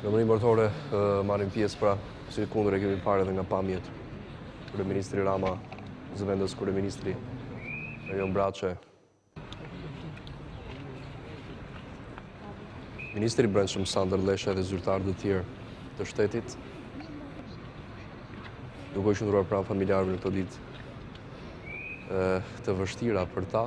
Në mënyrë mërtore marrin pjesë pra, si kundër e kemi parë edhe nga pamjet. Kryeministri Rama, zëvendës kryeministri Jon Braçe, Ministri i Brendshëm Sandër Lesha dhe zyrtarë të tjerë të shtetit, duke u qëndruar pranë familjarëve në këto ditë të vështira për ta.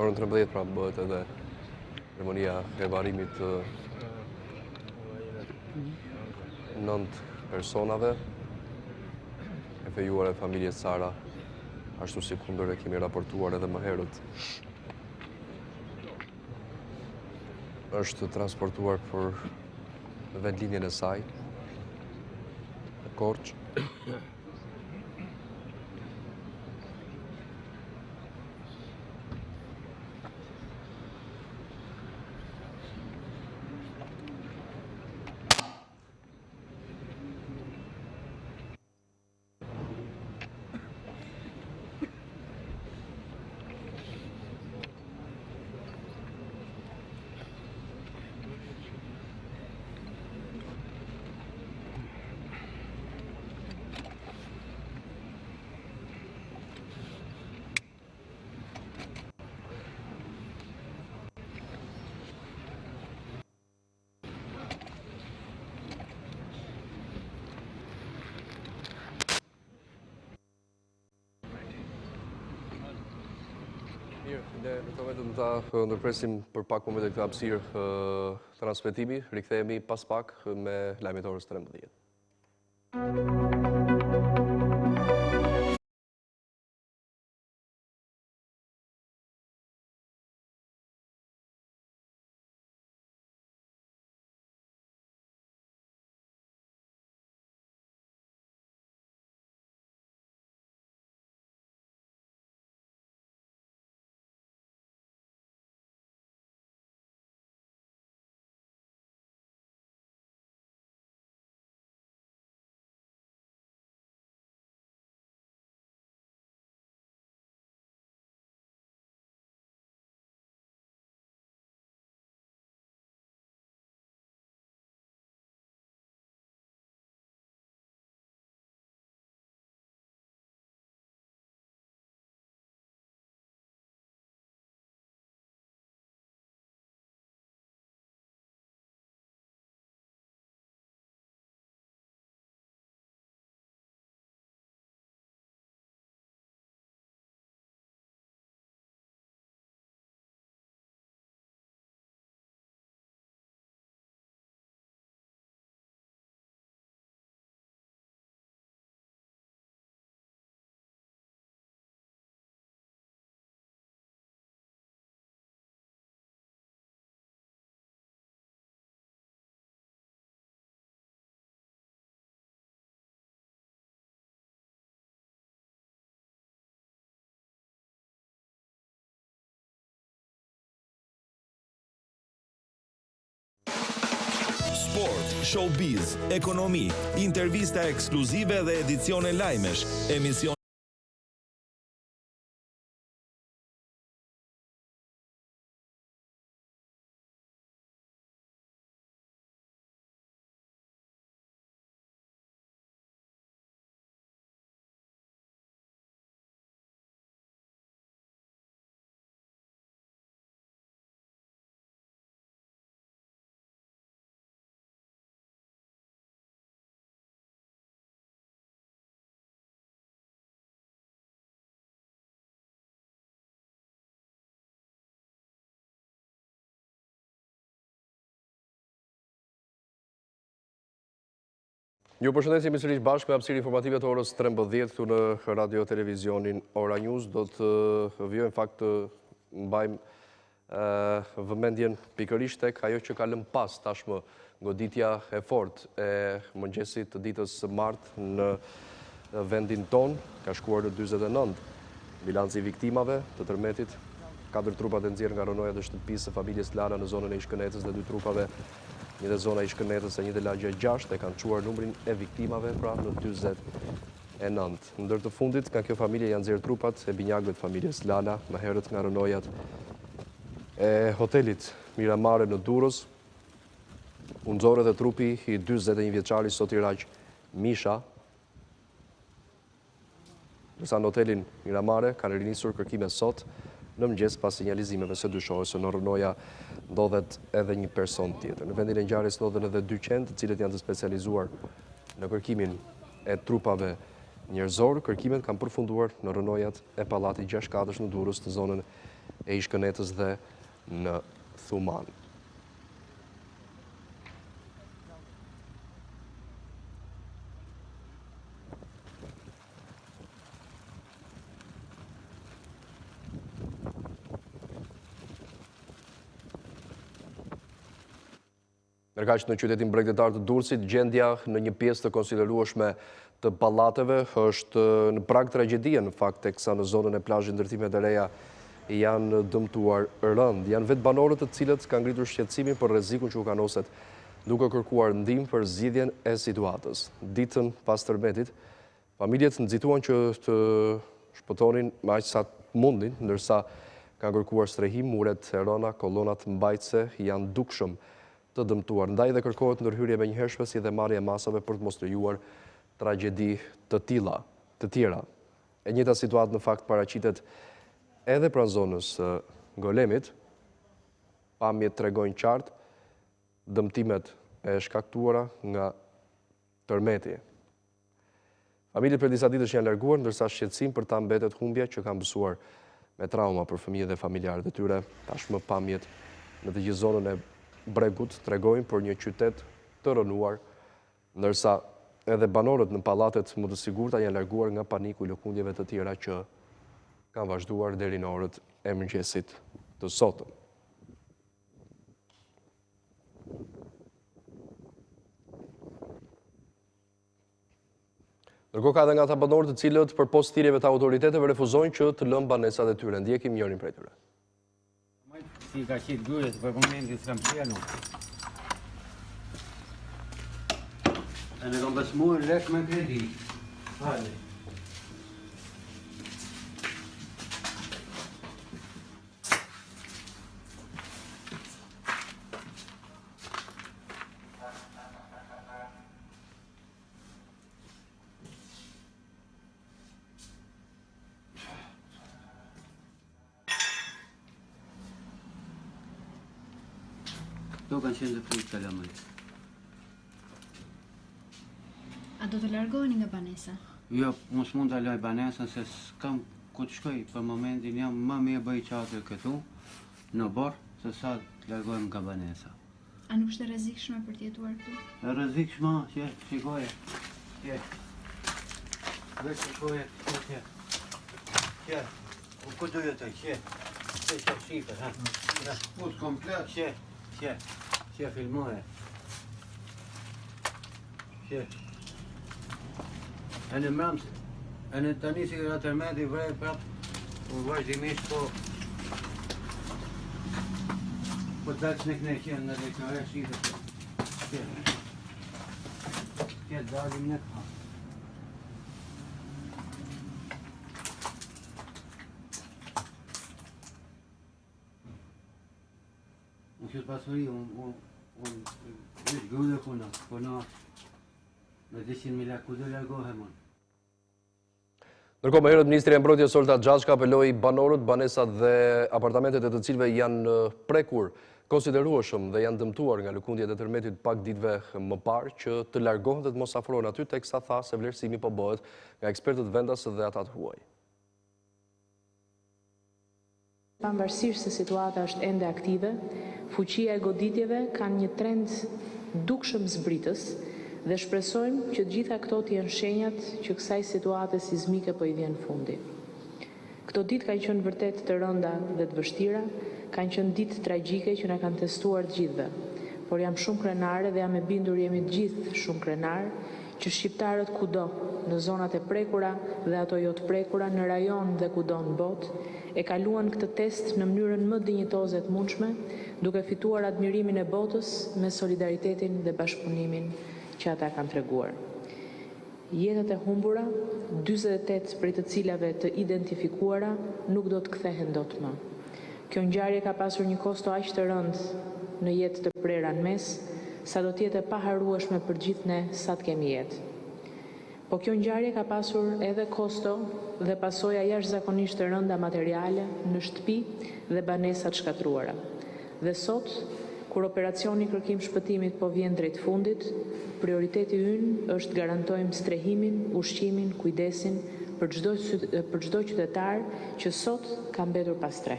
Orën 13 pra bëhet edhe ceremonia e varrimit të 9 personave e fejuar e familjes Cara, ashtu si kundër e kemi raportuar edhe më herët. Është transportuar për vendlinjen e saj në Korçë. Mirë, ne në këtë momentin ta ndërpresim për pak momente këtë hapësirë transmetimi, rikthehemi pas pak me lajmet orës 13. Sport, showbiz, ekonomi, intervista ekskluzive dhe edicione lajmesh, emision Ju përshëndesim sërish bashkë me hapësirë informative të orës 13 këtu në radio televizionin Ora News. Do të vjojmë fakt të mbajmë vëmendjen pikërisht tek ajo që ka lënë pas tashmë goditja e fortë e mëngjesit të ditës së martë në vendin ton. Ka shkuar në 49 bilanci viktimave të tërmetit, 4 trupat e nxjerrë nga rënoja dhe shtëpisë së familjes Lana në zonën e Ishkënetës dhe 2 trupave një dhe zona Ishkënetës e një dhe lagja 6 e kanë quar numrin e viktimave pra në 49. Ndër të fundit, nga kjo familje janë nxjerrë trupat e binjakëve të familjes Lala, më herët nga rënojat e hotelit Miramare në Durrës. U nxorë edhe trupi i 41 vjeçari Sotiraq Misha, ndërsa në hotelin Miramare kanë rinisur kërkime sot në mëngjes pas sinjalizimeve se dyshohet se në rënoja ndodhet edhe një person tjetër. Në vendin e ngjarjes ndodhen edhe 2 qenë, të cilët janë të specializuar në kërkimin e trupave njerëzor. Kërkimet kanë përfunduar në rënojat e pallatit 6 katësh në Durrës, në zonën e Ishkënetës dhe në Thumanë. Nërkaq në qytetin bregdetar të Durrësit, gjendja në një pjesë të konsiderueshme të pallateve është në prag tragjedie në fakt, teksa në zonën e plazhit ndërtimet e reja janë dëmtuar rënd. Janë vetë banorët të cilët kanë ngritur shqetësimin për rrezikun që u kanoset, duke kërkuar ndihmë për zgjidhjen e situatës. Ditën pas tërmetit, familjet nxituan që të shpëtonin me aq sa mundin, ndërsa kanë kërkuar strehim, muret e rëna, kolonat mbajtëse janë dukshëm të dëmtuar. Ndaj dhe kërkohet ndërhyrje me njëhershme si dhe marrje e masave për të mos lejuar tragjedi të tjera. E njëjta situatë në fakt paraqitet edhe pranë zonës Golemit. Pamjet tregojnë qartë dëmtimet e shkaktuara nga tërmeti. Familjet për disa ditësh janë larguar, ndërsa shqetësim për ta mbetet humbja që kanë mësuar me trauma për fëmijët dhe familjarët e tyre. Tashmë pamjet në të gjithë zonën e Bregut tregojnë për një qytet të rënuar, ndërsa edhe banorët në pallatet më të sigurta janë larguar nga paniku i lëkundjeve të tjera që kanë vazhduar deri në orët e mëngjesit të sotëm. Ndërkohë ka edhe nga ata banorë të cilët përpos thirrjeve të autoriteteve refuzojnë që të lënë banesat e tyre. Ndjekim njërin prej tyre. Si ka qitë gjuret, për momentin s'kam qenu. E në kam besmuar lek me kredi. Hajde. Do kanë qenë dhe frikë të lamërit. A do të largoheni nga banesa? Jo, mos mund të loj banesën se s'kam ku të shkoj. Për momentin jam më mirë bëj qatër këtu, në borë, se sa të largohem nga banesa. A nuk është e rrezikshme për të jetuar këtu? E rrezikshme, që, shikoje. Që. Veç shikoje, që. Që. Ku do jetoj, që. Që shifër, ha. Put komplet, që. Që filmoje. Që. E në mramës, e në tani si këra tërmeti vrej prapë, vazhdimisht po të dalë që në këne qenë në dekore shifër. Që dalim në këta. Unë qëtë pasuri, unë ishtë gëllë e puna, me 200.000 ku dhe largohem unë. Ndërkohë, më herët Ministri e Mbrojtjes Olta Xhaçka apeloi banorët, banesat dhe apartamentet e të cilëve janë prekur konsiderueshëm dhe janë dëmtuar nga lëkundjet e tërmetit pak ditëve më parë që të largohen dhe të mos afrohen aty, teksa tha se vlerësimi po bëhet nga ekspertët vendas dhe ata të huaj. Pavarësisht se situata është ende aktive, fuqia e goditjeve kanë një trend dukshëm zbritës dhe shpresojmë që gjitha këto të jenë shenjat që kësaj situate sismike po i vjen fundi. Këto ditë kanë qenë vërtet të rënda dhe të vështira, kanë qenë ditë tragjike që na kanë testuar të gjithëve, por jam shumë krenare dhe jam e bindur jemi të gjithë shumë krenar që shqiptarët kudo, në zonat e prekura dhe ato jo të prekura, në rajon dhe kudo në botë, e kaluan këtë test në mënyrën më dinjitoze të mundshme, duke fituar admirimin e botës me solidaritetin dhe bashkëpunimin që ata kanë treguar. Jetët e humbura, 48 prej të cilave të identifikuara, nuk do të kthehen dot më. Kjo ngjarje ka pasur një kosto aq të rëndë në jetë të prera në mes, sa do të jetë e paharrueshme për gjithë ne sa të kemi jetë. Po kjo ngjarje ka pasur edhe kosto dhe pasoja jashtëzakonisht të rënda materiale në shtëpi dhe banesat shkatruara. Dhe sot, kur operacioni kërkim shpëtimit po vjen drejt fundit, prioriteti ynë është garantojmë strehimin, ushqimin, kujdesin për çdo qytetar që sot ka mbetur pas tre.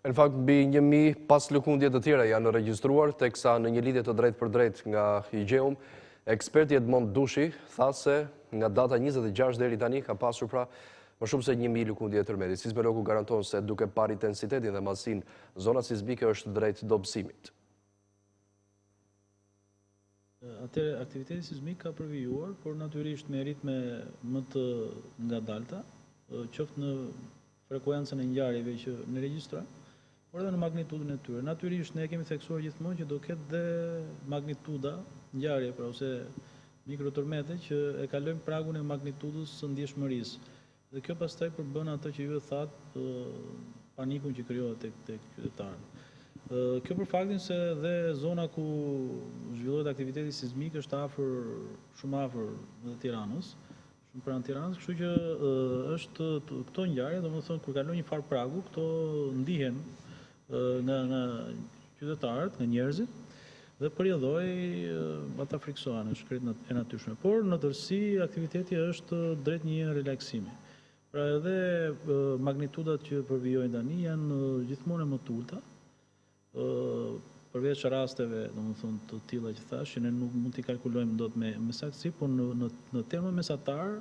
Në fakt, mbi 1000 pas lëkundje të tjera janë regjistruar, teksa në një lidhje të drejt për drejt nga Igjeum, eksperti Edmond Dushi tha se nga data 26 deri tani ka pasur pra më shumë se 1000 lëkundje të tërmetit. Sismologu garanton se duke parë intensitetin dhe madhësinë, zona sismike është drejt dobësimit. Atëherë aktiviteti sismik ka përvijuar, por natyrisht me ritme më të ngadalta, qoftë në frekuencën e ngjarjeve që ne regjistrojmë, por edhe në magnitudën e tyre. Natyrisht ne kemi theksuar gjithmonë që do ketë dhe magnituda ngjarje, pra ose mikrotërmete që e kalojnë pragun e magnitudës së ndjeshmërisë. Dhe kjo pastaj përbën ato që ju e thatë panikun që krijohet tek qytetarët. Kjo për faktin se dhe zona ku zhvillohet aktiviteti sismik është shumë afër dhe Tiranës, shumë pranë Tiranës, kështu që është këto ngjarje, domethënë kur kalon një far pragu, këto ndihen nga qytetarët, nga njerëzit, dhe përjedhoj ata friksohen, është krejt e natyrshme. Por në tërësi aktiviteti është drejt një relaksimi. Pra edhe magnitudat që përvijojnë tani janë gjithmonë më të ulta. Përveç rasteve, domethënë të tilla që thash, që ne nuk mund t'i kalkulojmë dot me saktësi, por në terma mesatar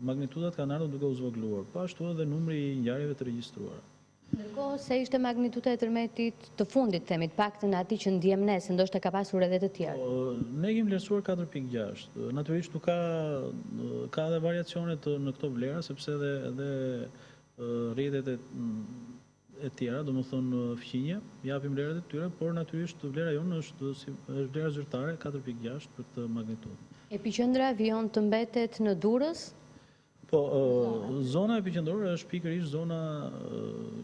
magnitudat kanë ardhur duke u zvogëluar. Po ashtu edhe numri i ngjarjeve të regjistruara. Ndërkohë se ishte magnituda e tërmetit të fundit, themi, të paktën ati që ndjem ne, se ndoshta ka pasur edhe të tjerë. Ne kemi vlerësuar 4.6. Natyrisht nuk ka edhe variacione në këto vlera, sepse edhe rrjetet e tjera, domethënë fqinje, japim vlerat e tyre, por natyrisht vlera jonë është vlera zyrtare 4.6 për këtë magnitudë. Epiqendra vijon të mbetet në Durrës? Po, zona epiqendrore është pikërisht zona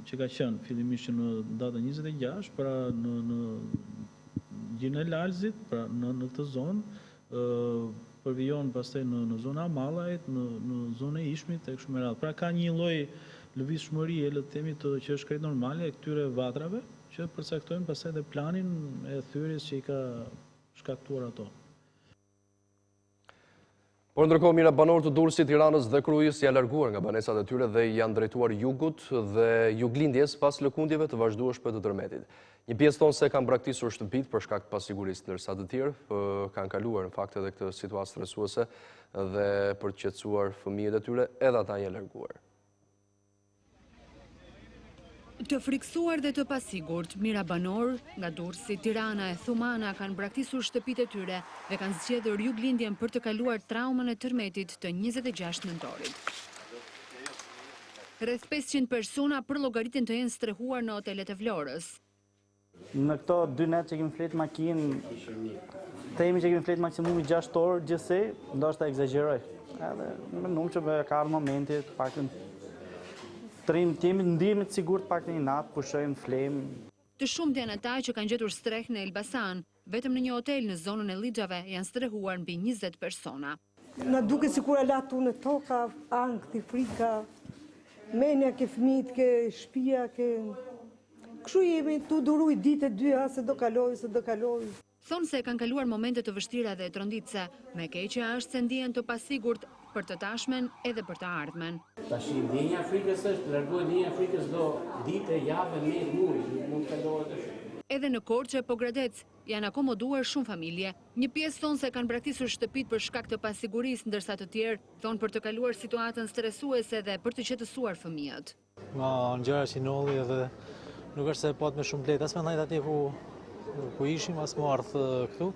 që ka qenë fillimisht në datën 26, pra në gjinën e Lalzit, pra në këtë zonë, përvijon pastaj në zona Mallajt, në zonën e Ishmit e kështu me radhë. Pra ka një lloj lëvizshmërie, le të themi, që është krejt normale e këtyre vatrave, që përcaktojnë pastaj edhe planin e thyrjes që i ka shkaktuar ato. Por ndërkohë mira banorë të Durrësit, Tiranës dhe Krujës janë larguar nga banesat e tyre dhe janë drejtuar jugut dhe juglindjes pas lëkundjeve të vazhdueshme të tërmetit. Një pjesë tonë se kanë braktisur shtëpit për shkak të pasigurisë, ndërsa të tjerë kanë kaluar në fakt edhe këtë situatë stresuese dhe për të qetësuar fëmijët e tyre, edhe ata janë larguar. Të friksuar dhe të pasigurt, mira banor nga Durrësi, Tirana e Thumanë kanë braktisur shtëpitë e tyre dhe kanë zgjedhur juglindjen për të kaluar traumën e tërmetit të 26 nëntorit. Rreth 500 persona për llogaritin të jenë strehuar në hotelet e Vlorës. Në këto 2 net që kemi flet makinë, themi që kemi flet maksimumi 6 orë gjithsej, ndoshta egzagjeroj. Edhe mendom që ka ardhur momenti paktën trim timi ndihemi të sigurt pak në një natë, pushojmë flemë. Të shumtë janë ata që kanë gjetur streh në Elbasan, vetëm në një hotel në zonën e Lixhave janë strehuar mbi 20 persona. Na duke sikur e latu në toka, ankthi, frika, menja ke fëmijët, ke shtëpia, ke kështu jemi tu duruj ditë e dyja se do kaloj, se do kaloj. Thonë se kanë kaluar momente të vështira dhe tronditse, me keqja është se ndihen të pasigurt për të tashmen edhe për të ardhmen. Tash ndjenja e frikës është, largohet ndjenja e frikës do ditë, javë, mes, muaj, nuk mund të kalohet ashtu. Edhe në Korçë e Pogradec janë akomoduar shumë familje. Një pjesë thonë se kanë braktisur shtëpit për shkak të pasigurisë, ndërsa të tjerë thonë për të kaluar situatën stresuese dhe për të qetësuar fëmijët. Nga ngjëra që nolli edhe nuk është se pat me shumë lehtë, as mendaj atje ku ishim, as më ardh këtu.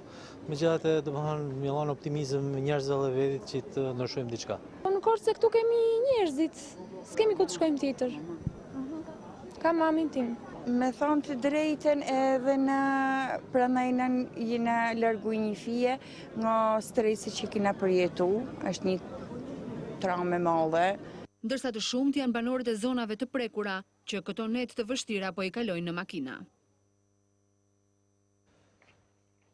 Megjithatë, domethënë millan optimizëm njerëzve dhe vetit që të ndryshojmë diçka. Në Korçë këtu kemi njerëzit, s'kemi ku të shkojmë tjetër. Ka mamin tim. Me thonë të drejten edhe në pranajnën jena largu një fije nga stresi që kina përjetu, është një traumë madhe. Ndërsa të shumtë janë banorët e zonave të prekura, që këto net të vështira po i kalojnë në makina.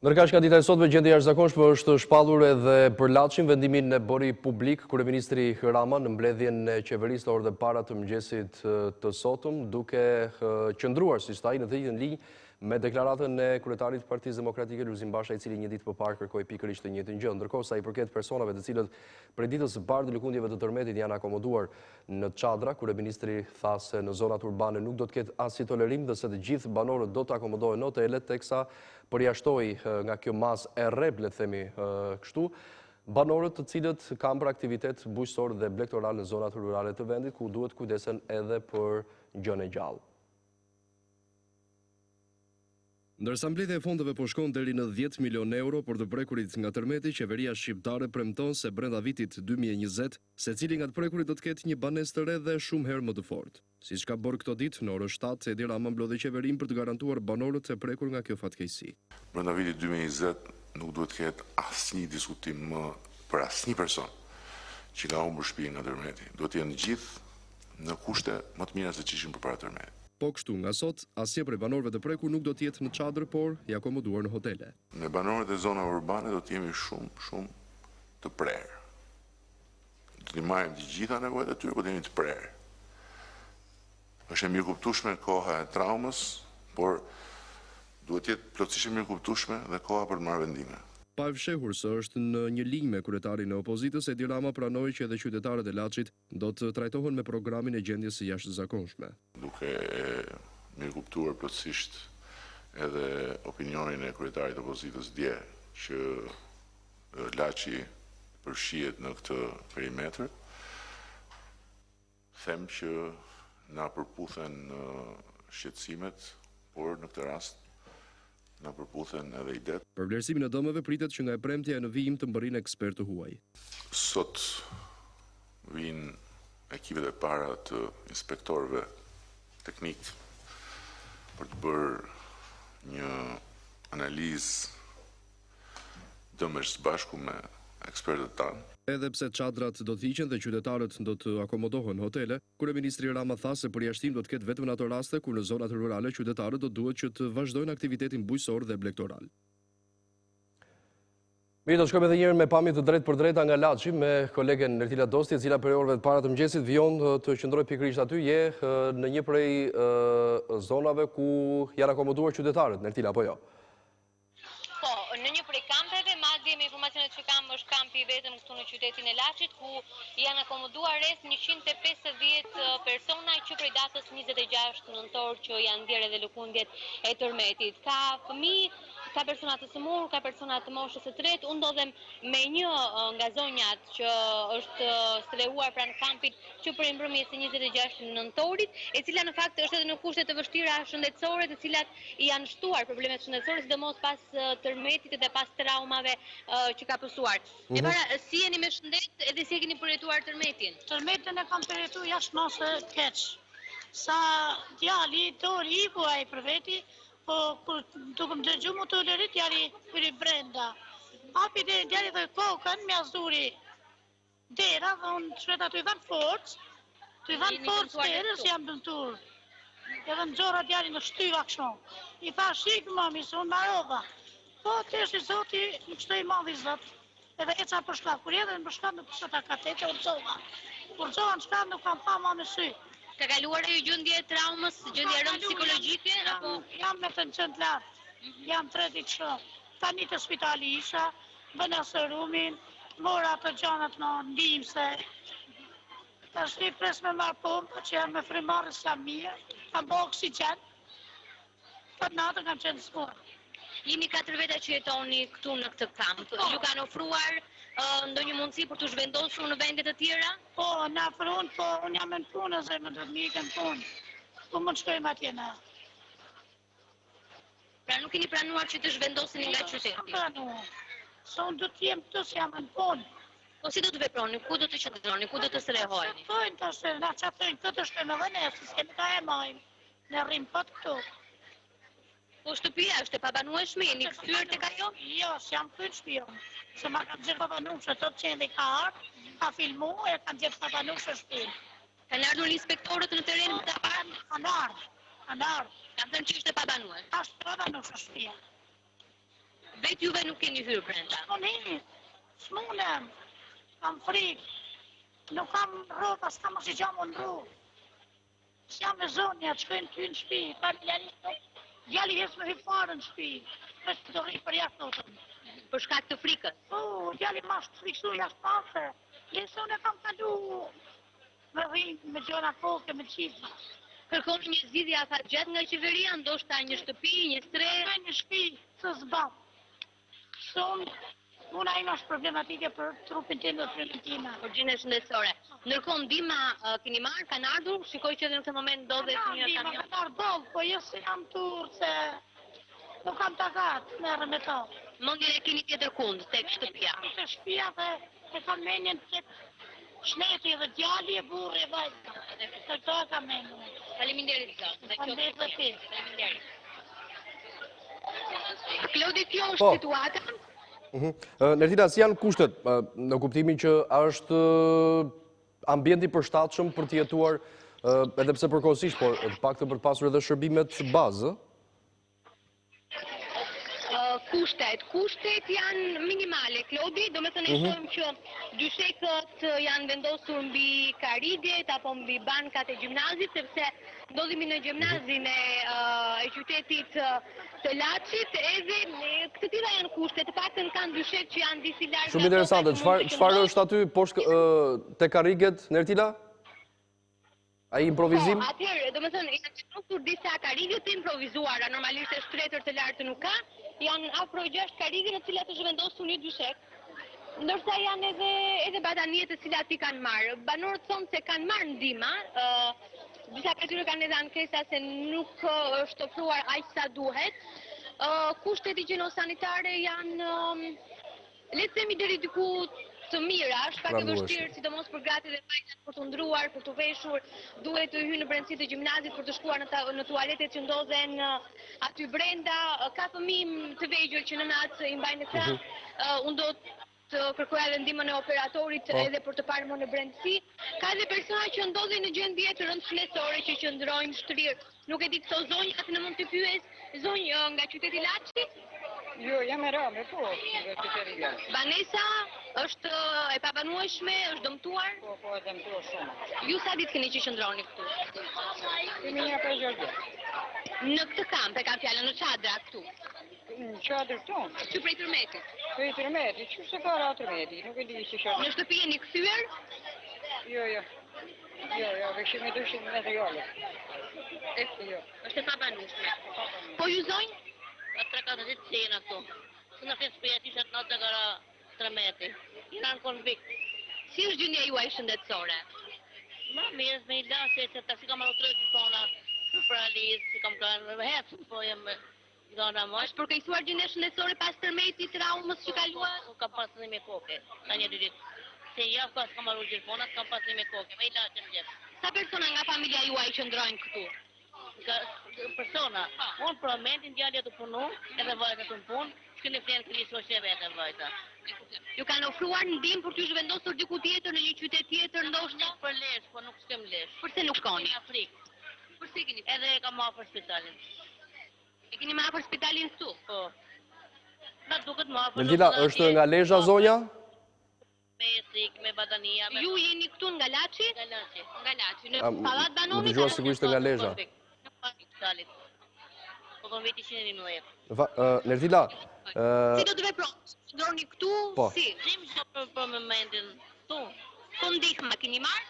Ndërkaq ka dita e sotme gjendja e jashtëzakonshme është shpallur edhe për Laçin, vendimin e bëri publik kryeministri Rama në mbledhjen e qeverisë të orëve para të mëngjesit të sotëm, duke qëndruar si stai në të njëjtën linjë me deklaratën e kryetarit të Partisë Demokratike Lulzim Basha, i cili një ditë më parë kërkoi pikërisht të njëjtën gjë. Ndërkohë sa i përket personave të cilët prej ditës së parë të lëkundjeve të tërmetit janë akomoduar në çadra, kryeministri tha se në zonat urbane nuk do të ketë asnjë tolerim dhe se të gjithë banorët do të akomodohen në hotele, teksa përjashtoi nga kjo masë e rrep, le të themi kështu, banorët të cilët kanë për aktivitet bujqësor dhe blegtoral në zonat rurale të vendit, ku duhet kujdesen edhe për gjën e gjallë. Ndërsa mbledhja e fondeve po shkon deri në 10 milion euro për të prekurit nga tërmeti, qeveria shqiptare premton se brenda vitit 2020, secili nga të prekurit do të ketë një banesë të re dhe shumë herë më të fortë. Siç ka bërë këto ditë në orën 7, Edi Rama mblodhi qeverinë për të garantuar banorët e prekur nga kjo fatkeqësi. Brenda vitit 2020 nuk duhet të ketë asnjë diskutim më për asnjë person që ka humbur shtëpinë nga tërmeti. Duhet të jenë gjithë në kushte më të mira se ç'ishin përpara tërmetit. Po kështu nga sot, asnjë prej banorëve të prekur nuk do të jetë në çadër, por i akomoduar në hotele. Ne banorët e zonave urbane do të jemi shumë të prerë. Do të marrim të gjitha nevojat e tyre, por do të jemi të prerë. Është e mirëkuptueshme koha e traumës, por duhet të jetë plotësisht e mirëkuptueshme dhe koha për të marrë vendime. pa e fshehur se është në një linjë me kryetarin e opozitës, Edi Rama pranoi që edhe qytetarët e Laçit do të trajtohen me programin e gjendjes së jashtëzakonshme. Duke mirëkuptuar plotësisht edhe opinionin e kryetarit të opozitës dje që Laçi përfshihet në këtë perimetër, them që na përputhen shqetësimet, por në këtë rast na përputhen edhe idet. Për vlerësimin e dëmeve pritet që nga e premtja në vijim të mbërrinë ekspertë huaj. Sot vijnë ekipet e para të inspektorëve teknik për të bërë një analizë dëmesh së bashku me ekspertët tanë. Edhe pse çadrat do të hiqen dhe qytetarët do të akomodohen në hotele, kryeministri Rama tha se përjashtim do të ketë vetëm në ato raste kur në zonat rurale qytetarët do duhet që të vazhdojnë aktivitetin bujqësor dhe blegtoral. Mirë, do shkojmë edhe njërë me pamje të drejt për drejta nga Laçi me kolegen Nertila Dosti, e cila për orëve të para të mëngjesit vijon të qëndroj pikërisht aty, je në një prej zonave ku janë akomoduar qytetarët, Nertila, apo jo? Po, në një prej kampeve, madje me informacionet që kam është kampi vetëm këtu në qytetin e Laçit, ku janë akomoduar rreth 150 persona që prej datës 26 nëntor që janë ndjerë edhe lëkundjet e tërmetit. Ka fëmijë, ka persona të sëmurë, ka persona të moshës së tretë. Unë ndodhem me një nga zonjat që është strehuar pranë kampit që për mbrëmjes së 26 nëntorit, e cila në fakt është edhe në kushte të vështira shëndetësore, të cilat i janë shtuar problemet shëndetësore, sidomos pas tërmetit dhe pas traumave që ka pësuar. E para, si jeni me shëndet edhe si e keni përjetuar tërmetin? Tërmetin e kam përjetuar jashtë mase keq. Sa djali dori i buaj për veti, po kur duke më dëgju mu të lërit, djali për i brenda. Api djali dhe kokën, me azuri dera, dhe unë shveta të i dhanë forcë, të i dhanë forcë derës, jam dëmtur. Edhe në gjora djali në shtyva këshon. I tha shikë mami, se unë marova. Po, të është i zoti, në kështoj madhi zot, edhe eca për shkak. Kur edhe në për shkak në pësota katete, urëzova. Urëzova në shkak nuk kam pa ma me sy. Ka kaluar e ju gjendje traumës, gjendje rëndë psikologjike? Jam me të në qëndë lartë, jam 3 ditë shumë. Tani të spitali isha, bëna serumin, mora të gjanat në ndihmë se të shti pres me marë pompë, që janë me frimarës jam mirë, kam bo oksigen, për natë kam qenë smurë. Jeni 4 veta që jetoni këtu në këtë kamp. Ju kanë ofruar ndonjë mundësi për të zhvendosur në vendet të tjera? Po, në afron, po, unë jam në punë, se më do të mikën punë. Po më të shkojmë atje në. Pra nuk keni pranuar që të zhvendoseni nga qyteti? Nuk pranuar. Se unë do të jem të si jam në punë. Po si do të veproni, ku do të qëndroni, ku do të strehojni? Shkojnë të shkojnë, na qatojnë, këtë shkojnë edhe nesë, s'kemi ka e majmë. Në rrimë pot këtu. Po shtëpia është e pabanueshme, jeni kthyer tek ajo? Jo, s'jam kthyer shtëpia. Se ma kam gjetë pabanueshme, tot që edhe ka ardhur, ka filmu e kam gjetë pabanueshme shtëpinë. Kanë ardhur inspektorët në terren të parë? Kanë ardhur. Kanë thënë që ishte pabanueshme. Është pabanueshme shtëpia. Vetë juve nuk keni hyrë brenda? S'munem, kam frikë. Nuk kam rroba, s'kam asnjë gjë më në rrugë. S'jam me zonja, të shkojnë ty në shtëpi, familjaristë. Djali jesë me hifarë në shtëpi, me të rri për jashtë totën. Për shkak të frikës? Po, djali ma shtë frikësu jashtë pasë. Lesë unë e kam kalu me rrinë, me gjona koke, me qizë. Kërkoni një zgjidhje afatgjatë nga qeveria, ndoshta një shtëpi, një strehë? Një shtëpi, të zbatë. Unë a ima është problematike për trupin tim dhe frikën tima. Për gjendjen shëndetësore. Ndërkohë ndihma keni marrë, kanë ardhur, shikoj që edhe në këtë moment ndodhet një kamion. Kanë ardhur, po jo se jam turë, se nuk kam takat, merre me to. Mendjen e keni tjetër kund, tek shtëpia. Tek shtëpia dhe e kam menjen tek shneti dhe djali e burri e vajza. Të këto e kam menjen. Faleminderit zot. Faleminderit dhe ti. Faleminderit. Klodi, kjo është situata? Nertila, si janë kushtet, në kuptimin që është ambienti përshtatshëm për të jetuar edhe pse përkohësisht, por të paktën për të pasur edhe shërbimet bazë? Kushtet janë minimale, Klodi, do me thënë e shohim që dyshekët janë vendosur mbi karigjet apo mbi bankat e gjimnazit, sepse ndodhemi në gjimnazin e qytetit të Laçit, edhe këtë tilla janë kushtet, të paktën kanë dyshek që janë disi larg. Shumë interesante. Çfarë është aty poshtë te karigjet, Nertila? Ai improvizim? Po, atëherë, do me thënë, janë vendosur disa karigje të improvizuara, normalisht e shtretër të lartë nuk ka, janë afro 6 karigje në cilat është vendosur një dyshek, ndërsa janë edhe batanie të cilat i kanë marrë. Banorët thonë se kanë marrë ndihmë, disa prej tyre kanë edhe ankesa se nuk është ofruar aq sa duhet. Kushtet higjieno-sanitare janë, le të themi deri diku të mira, është pak e vështirë, sidomos për gratit dhe vajzat për të ndruar, për të veshur, duhet të hyjnë në brendësi të gjimnazit për të shkuar në tualetet që ndodhen aty brenda. Ka fëmijë të vegjël që nënat i mbajnë krah, unë do të kërkoja edhe ndihmën e operatorit edhe për të parë më në brendësi. Ka edhe persona që ndodhen në gjendje të rëndësishmëre që qëndrojnë shtrirë. Nuk e di këto zonjat në mund të pyes, zonjë nga qyteti Laçit? Jo, jam e rame, po. Banesa është e pabanueshme, është dëmtuar? Po, e dëmtuar shumë. Ju sa ditë keni që qëndroni këtu? Kemi një 5 ditë. Në këtë kamp e kam fjalën në çadra këtu? Në çadër këtu? Që prej tërmetit? Prej tërmetit, që se ka ra tërmeti, nuk e di që shërë. Në shtëpi jeni kthyer? Jo, vëshim e dushim materiale. Jo. Është e pabanueshme. Po ju zonjë? 3-4 ditë që jena këtu. Së në fesë përja tishat në të gara tërmeti. Jena në konvikt. Si është gjendja juaj shëndetësore? Ma mirë, me i lashe që taksi kam arru 3 tona për paralizë, që kam kanë hecë, po jem gana më. Është përkeqësuar gjendja shëndetësore pas tërmetit, traumës që kaluar? Kam pas një me koke, ka një 2 ditë. Se javë pas kam arru gjithmonat, kam pas një me koke, me i lashe në gjithë. Sa persona nga familja juaj që ndrojnë këtu? Persona, unë për momentin djalja të punu, edhe vajta të punë, shkënë e flenë këllisë o sheve e vajta. Ju kanë ofruar ndihmë për t'ju zhvendosur diku tjetër në një qytet tjetër, ndoshta? Për lesh, po nuk s'kem lesh. Përse nuk koni? Në Afrikë. Përse keni? Edhe e kam afër spitalin. E keni më afër spitalin këtu? Po. Na duket më afër. Mentila, është nga Lezhë zonja? Me Esik, me Badania. Ju jeni këtu nga Laçi? Nga Laçi. Nga Laçi. Në pallat banorëve? Më dëgjova sigurisht nga Lezhë. Po kom veti 111. Nertila, si do të veproni? Ndroni këtu? Si? Dim që për momentin tu. Po ndihma keni marrë?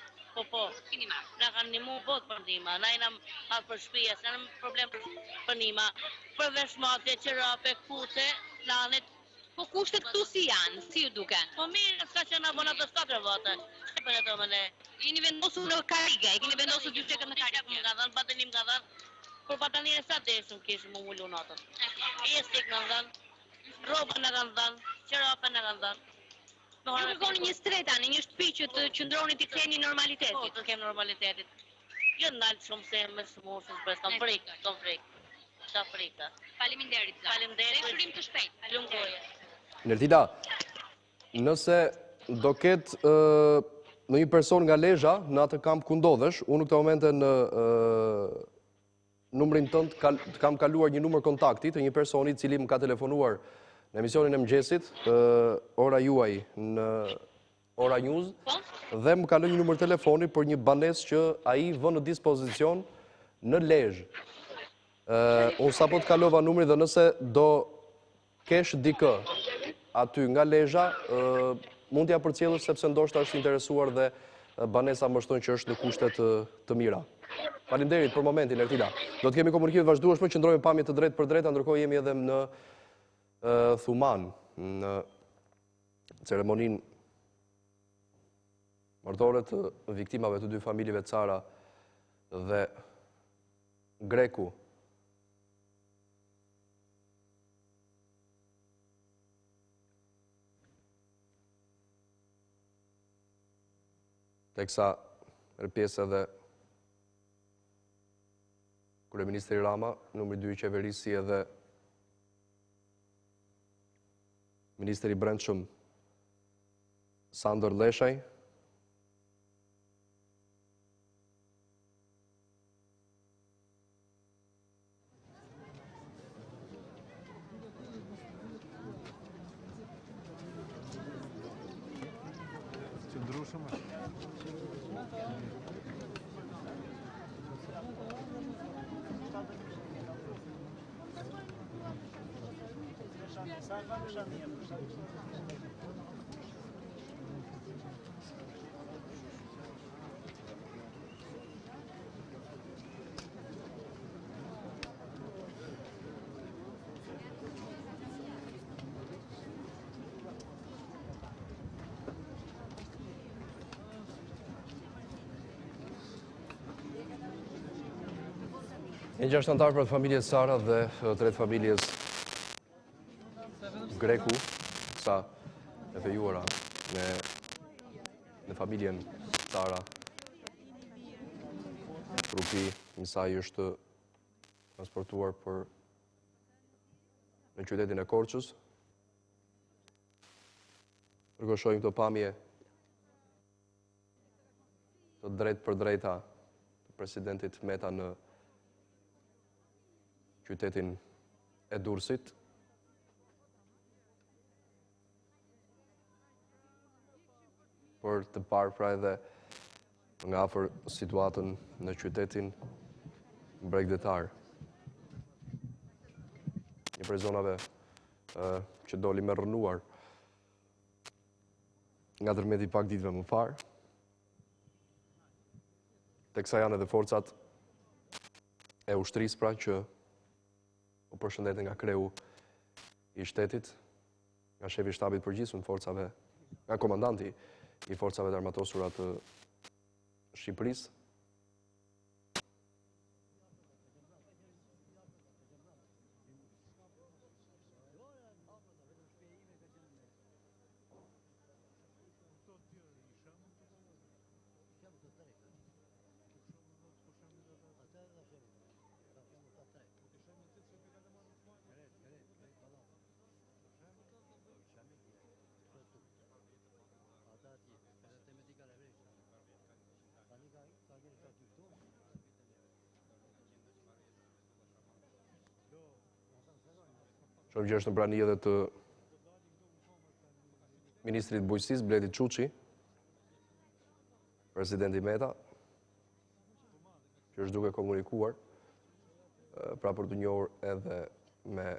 Po. Keni marrë. Na kanë ndihmu bot për ndihma. Na jena hapë për shtëpia, s'na problem për ndihma. Për veshmate, qerape, kute, nanet. Po kushtet këtu si janë? Si ju duken? Po mirë, s'ka që na bona të 4 vate. Shqipën e të mëne. Jeni vendosur në karige, keni vendosur dyshekën në karige. Nga dhanë, batanim nga dhanë. Por batanie sa deshëm kishëm më mullu natën. Esik në dhanë, roba në kanë dhanë, qerape në kanë dhanë. Ju kërkoni një streta në një shtëpi që të qëndroni të ktheheni normalitetit. Po, të kem normalitetit. Jo nalë shumë se me smushës, për s'kam frikë. Qa frika. Faleminderit. Faleminderit. Dëshurim të shpejt. Lumgoje. Nertila, nëse do ketë në një person nga Lezhë, në atë kamp ku ndodhesh, unë në këtë momente në numrin tënd kam kaluar një numër kontakti të një personi i cili më ka telefonuar në emisionin e mëngjesit, ora juaj në Ora News, dhe më ka lënë një numër telefoni për një banesë që ai vën në dispozicion në Lezhë. Unë sapo të kalova numrin dhe nëse do kesh dikë aty nga Lezhë, mund t'ja përcjellësh sepse ndoshta është interesuar dhe banesa më shton që është në kushte të mira. Faleminderit për momentin, Nertila. Do të kemi komunikime vazhdueshme, qëndrojmë pamje të drejtë për drejtë, ndërkohë jemi edhe në Thumanë, në ceremoninë martore të viktimave të 2 familjeve Cara dhe Greku. Teksa pjesë edhe Kryeministri Rama, numri 2 i qeverisë, si edhe Ministri i Brendshëm Sandor Leshaj, Një 6 anëtarë për familjes Cara dhe 3 familjes Greku, sa e fejuara në familjen Cara. Trupi i saj është transportuar në qytetin e Korçës. Përkohshojmë këto pamje të drejt për drejta të presidentit Meta në qytetin e Durrësit. Për të parë pra edhe nga afër situatën në qytetin bregdetar. Një prej zonave që doli me rënuar nga tërmeti pak ditëve më parë. Teksa janë edhe forcat e ushtrisë pra që u përshëndeten nga kreu i shtetit, nga shefi shtabit përgjithshëm të forcave, nga komandanti i forcave të armatosura të Shqipërisë. Shohim që është në prani edhe të Ministrit Bujqësisë, Bletit Çuçi, presidenti Meta, që është duke komunikuar pra për të njohur edhe me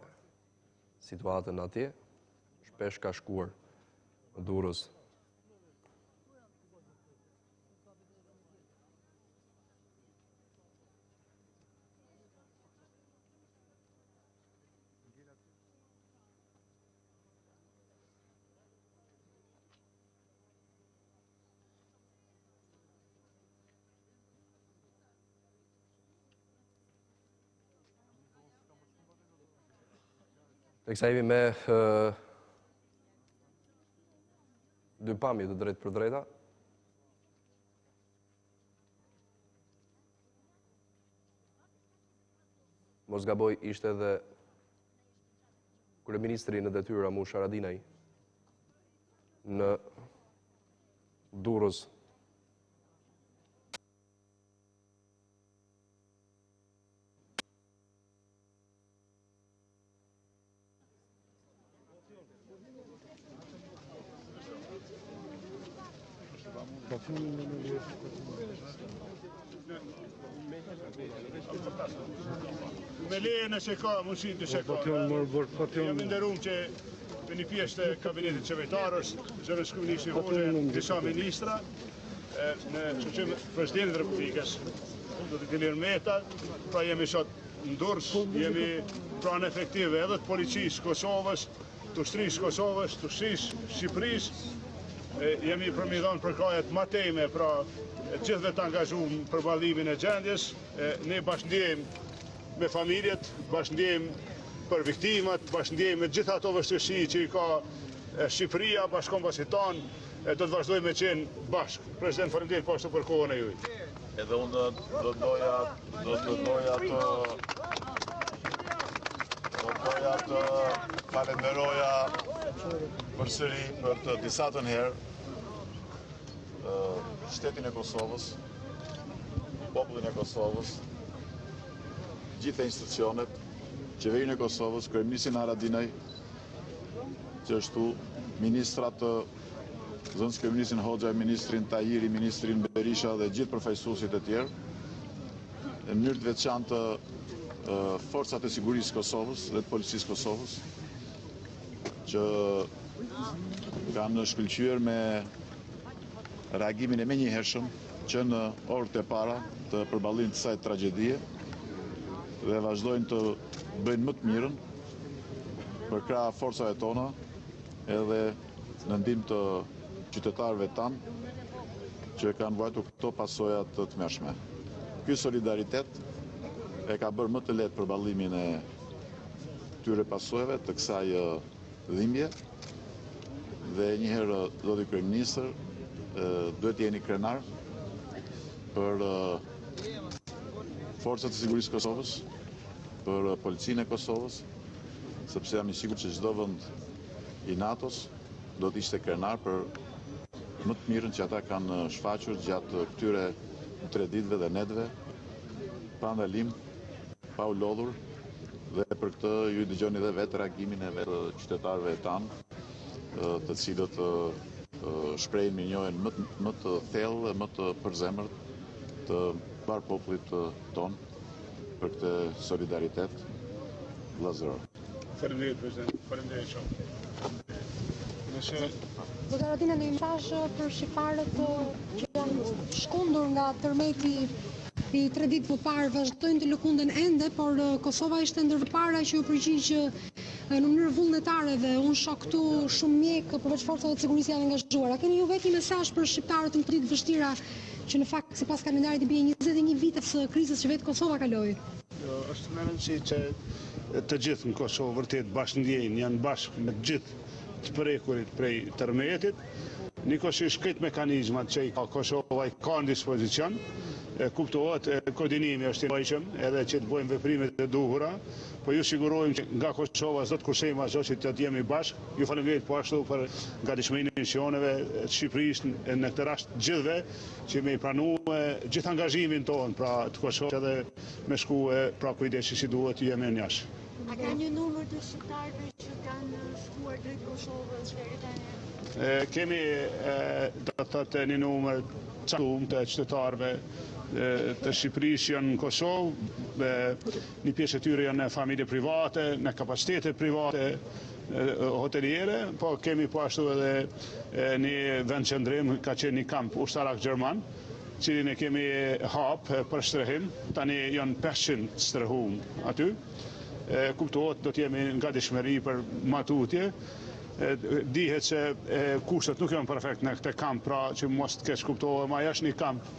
situatën atje. Shpesh ka shkuar në Durrës. Teksa jemi me dy pamje të drejt për drejta. Mos gaboj ishte edhe kryeministri në detyrë Ramush Haradinaj në Durrës. Me lejën e që ka, mundësin të që ka. Jam nderuar që me një pjesë të kabinetit qevetarës, zëvendëskryeministri Hoxha, disa ministra, në shëqim presidentit Republikës, do të Almir Meta, pra jemi sot në Durrës, jemi pranë efektive edhe të policisë Kosovës, të ushtrisë Kosovës, të ushtrisë Shqipërisë, jemi përmidhan për kajet mateme, pra gjithve të angazhum për ballimin e gjendjes, ne bashkëndijim me familjet, bashkëndijim për viktimat, bashkëndijim me gjitha ato vështirësi që i ka Shqipëria, bashkombësit tanë, do të vazhdojmë me qenë bashkë. President, faleminderit pashtu për kohën e juaj. Edhe unë do doja të falenderoja përsëri për të disatën herë shtetin e Kosovës, popullin e Kosovës, gjithë institucionet, qeverinë e Kosovës, kryeministrin Haradinaj, që ashtu ministrat të zënës kryeministrin Hoxha, ministrin Tajiri, ministrin Berisha dhe gjithë përfaqësuesit e tjerë, në mënyrë të veçantë forcat e sigurisë Kosovës dhe të policisë Kosovës, që kanë shkëlqyer me reagimin e menjëhershëm që në orët e para të përballimit të kësaj tragjedie dhe vazhdojnë të bëjnë më të mirën për krah forcave tona edhe në ndihmë të qytetarëve tanë që kanë vajtur këto pasoja të tmerrshme. Ky solidaritet e ka bërë më të lehtë përballimin e këtyre pasojave të kësaj dhimbje dhe njëherë zoti kryeministër duhet të jeni krenar për forcat e sigurisë Kosovës, për policinë e Kosovës, sepse jam i sigurt që çdo vend i NATO-s do të ishte krenar për më të mirën që ata kanë shfaqur gjatë këtyre 3 ditëve dhe netëve, pa ndalim, pa u lodhur, dhe për këtë ju dëgjoni dhe vetë reagimin e vetë qytetarëve tanë, të cilët shprehin mirënjohjen më të thellë, më të përzemërt të mbar popullit tonë për këtë solidaritet vëllazëror. Faleminderit, President. Faleminderit shumë. Do të radina në mesazh për shqiptarët që janë shkundur nga tërmeti i 3 ditë më parë, vazhdojnë të lëkunden ende, por Kosova ishte ndër para që u përgjigj në mënyrë vullnetare dhe unë shoh këtu shumë mjek përveç forcave të sigurisë janë angazhuara. Keni ju vetë një mesazh për shqiptarët në ditë vështira që në fakt sipas kalendarit i bie 21 vite së krizës që vetë Kosova kaloi? Është më rëndësi që të gjithë në Kosovë vërtet bashkë ndjejnë, janë bashkë me të gjithë të prekurit prej tërmetit, njëkohësisht këtë mekanizmat që i ka Kosova i ka në dispozicion, kuptohet koordinimi është i nevojshëm edhe që të bëjmë veprimet e duhura, po ju sigurojmë që nga Kosova s'do të kursejmë asgjë që të jemi bashkë. Ju faleminderit po ashtu për gatishmërinë e misioneve të Shqipërisë në këtë rast gjithëve që me i pranuar gjithë angazhimin tonë pra të Kosovës edhe me shkuar pra kujdesi si duhet të jemi në jashtë. A ka një numër të shqiptarëve që kanë shkuar drejt Kosovës deri tani? Kemi do të thotë një numër të caktuar të qytetarëve të Shqipërisë janë në Kosovë, një pjesë e tyre janë në familje private, në kapacitete private hoteliere, po kemi po ashtu edhe një vend qëndrim, ka qenë një kamp ushtarak gjerman, cilin e kemi hap për shtrehim, tani janë 500 strehum aty. Kuptohet do të jemi nga dishmëri për matutje. Dihet se kushtet nuk janë perfekt në këtë kamp, pra që mos të keq kuptohet, ma është një kamp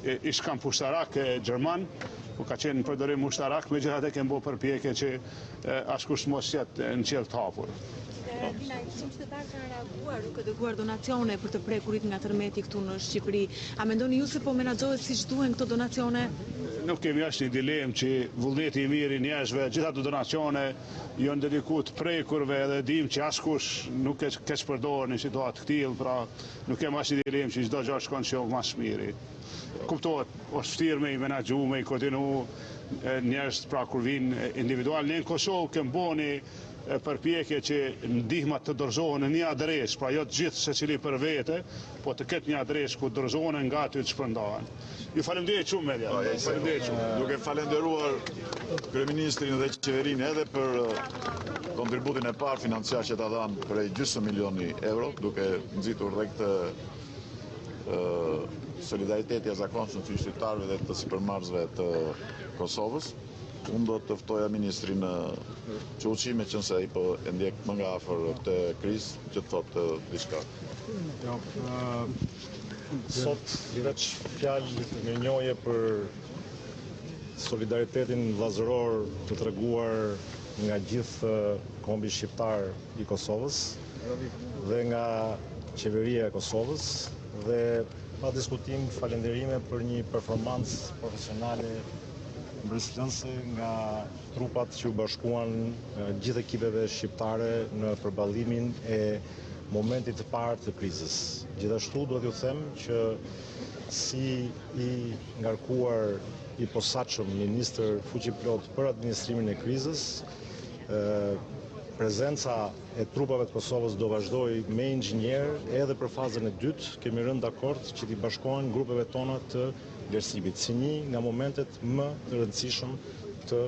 ish kamp ushtarak gjerman, ku ka qenë në përdorim ushtarak, megjithatë kemi bërë përpjekje që askush mos jetë në qiell të hapur. Dina, shumë qytetarë kanë reaguar duke dërguar donacione për të prekurit nga tërmeti këtu në Shqipëri. A mendoni ju se po menaxhohet siç duhen këto donacione? Nuk kemi as një dilemë që vullneti i mirë i njerëzve, gjitha të donacione janë dedikuar të prekurve dhe dim që askush nuk e keq përdor në situatë të tillë, pra nuk kemi as një dilemë që çdo gjë shkon që më së miri. Kuptohet, është vështirë me i menaxhu, me i koordinu njerëz pra kur vinë individual. Ne në Kosovë kemi bëni përpjekje që ndihmat të dorëzohen në një adresë, pra jo të gjithë secili për vete, po të ketë një adresë ku dorëzohen nga aty të shpërndahen. Ju faleminderit shumë media. Faleminderit shumë. Duke falenderuar kryeministrin dhe qeverinë edhe për kontributin e parë financiar që ta dhanë prej gjysmë milioni euro, duke nxitur dhe këtë solidariteti e zakonshëm të qytetarëve dhe të sipërmarrësve të Kosovës. Unë do të ftoja ministrin Quçi, me qënë se i po e ndjek më nga afër këtë krizë, që të thotë diçka. Sot veç fjalë mirënjohje për solidaritetin vllazëror të treguar nga gjithë kombi shqiptar i Kosovës dhe nga qeveria e Kosovës dhe pa diskutim falënderime për një performancë profesionale mbretëreshëse nga trupat që u bashkuan gjithë ekipeve shqiptare në përballimin e momentit të parë të krizës. Gjithashtu duhet t'ju them që si i ngarkuar i posaçëm ministër fuqiplot për administrimin e krizës, prezenca e trupave të Kosovës do vazhdoj me inxhinier edhe për fazën e dytë. Kemi rënë dakord që t'i bashkohen grupeve tona të vlerësimit si një nga momentet më të rëndësishëm të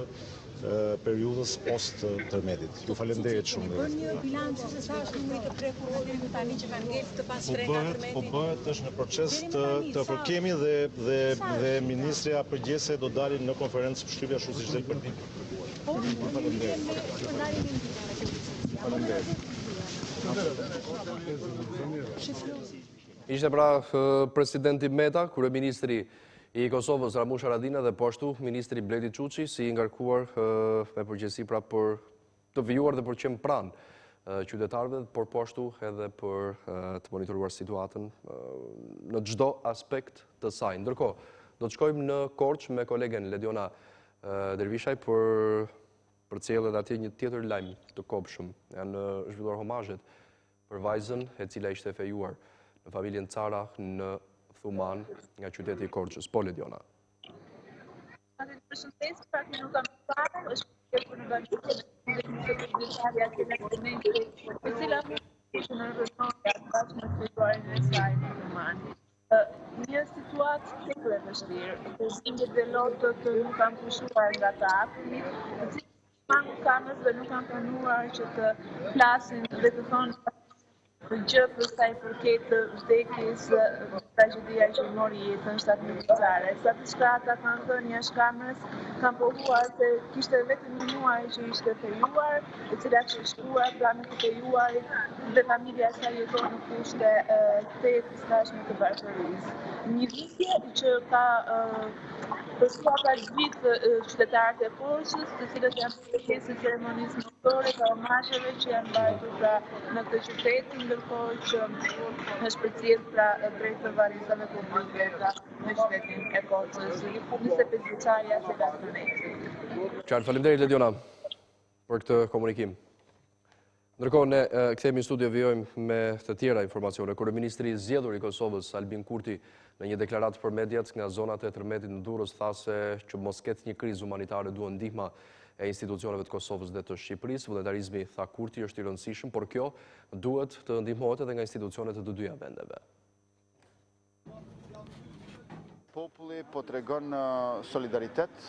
periudhës post tërmetit. Ju falenderit shumë. Bën një bilancë se sa është numri të prekur nga deri tani që kanë ngel të pas tre nga tërmeti? Po bëhet, është në proces të përkemi dhe ministrja përgjithëse do dalin në konferencë përshtypja ashtu siç del për ditë. Po, Ishte pra presidenti Meta, kryeministri i Kosovës Ramush Haradinaj dhe po ashtu ministri Bledi Çuçi si i ngarkuar me përgjegjësi pra për të vijuar dhe për qenë pranë qytetarëve, por po ashtu edhe për të monitoruar situatën në çdo aspekt të saj. Ndërkohë, do të shkojmë në Korçë me kolegen Lediona Dervishaj për përcjellë edhe atje një tjetër lajm të kopshëm. Janë zhvilluar homazhet për vajzën e cila ishte fejuar në familjen Cara në Thumanë nga qyteti i Korçës. Po, Lediona. Përshëndes, pak nuk kam parë, është për në banjë të përgjithëtarja të elementit, të cilat ishte në rrënjë bashkë me fejuarin e saj në Thumanë. Një situatë tek e vështirë, përshëndetje dhe lotët nuk kanë pushuar nga ta akti, të cilat kanës dhe nuk kanë planuar që të flasin dhe të thonë për gjë për sa i përket të vdekjes tragjedia që mori jetën 17 vjeçare. Sa diçka ata kanë thënë jashtë kamerës, kanë pohuar se kishte vetëm një muaj që ishte fejuar, e cila kishte shkuar pranë të fejuarit dhe familja e saj jeton në kushte të tashme të bashkërisë. Një vizje që ka përshkuar ka gjithë qytetarët e Korçës, të cilët janë pjesë të ceremonisë notore të omazheve që janë mbajtur pra në këtë qytet, ndërkohë që është përcjellë pra drejt të varrezave publike pra në qytetin e Korçës, 25 vjeçaria Anxhela Celibashi. Qartë, faleminderit Lediona për këtë komunikim. Ndërkohë, ne kthehemi në studio, vijojmë me të tjera informacione. Kryeministri i zgjedhur i Kosovës, Almir Kurti, në një deklaratë për mediat nga zonat e tërmetit në Durrës, tha se që mos ketë një krizë humanitare duhet ndihma e institucioneve të Kosovës dhe të Shqipërisë. Vullnetarizmi, tha Kurti, është i rëndësishëm, por kjo duhet të ndihmohet edhe nga institucionet të dyja vendeve. Populli po tregon solidaritet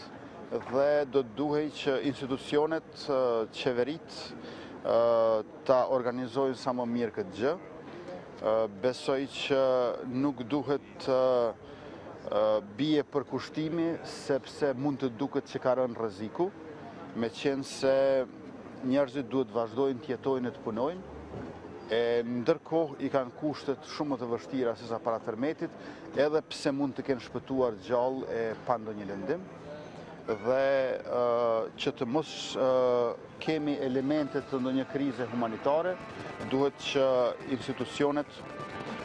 dhe do duhej që institucionet, qeverit ta organizojnë sa më mirë këtë gjë. Besoj që nuk duhet bie përkushtimi, sepse mund të duket që ka rënë rreziku, me qenë se njerëzit duhet vazhdojnë të jetojnë e të punojnë, e ndërkohë i kanë kushtet shumë të vështira se sa para tërmetit, edhe pse mund të kenë shpëtuar gjallë e pa ndonjë lëndim, dhe që të mos kemi elementet të ndonjë krize humanitare, duhet që institucionet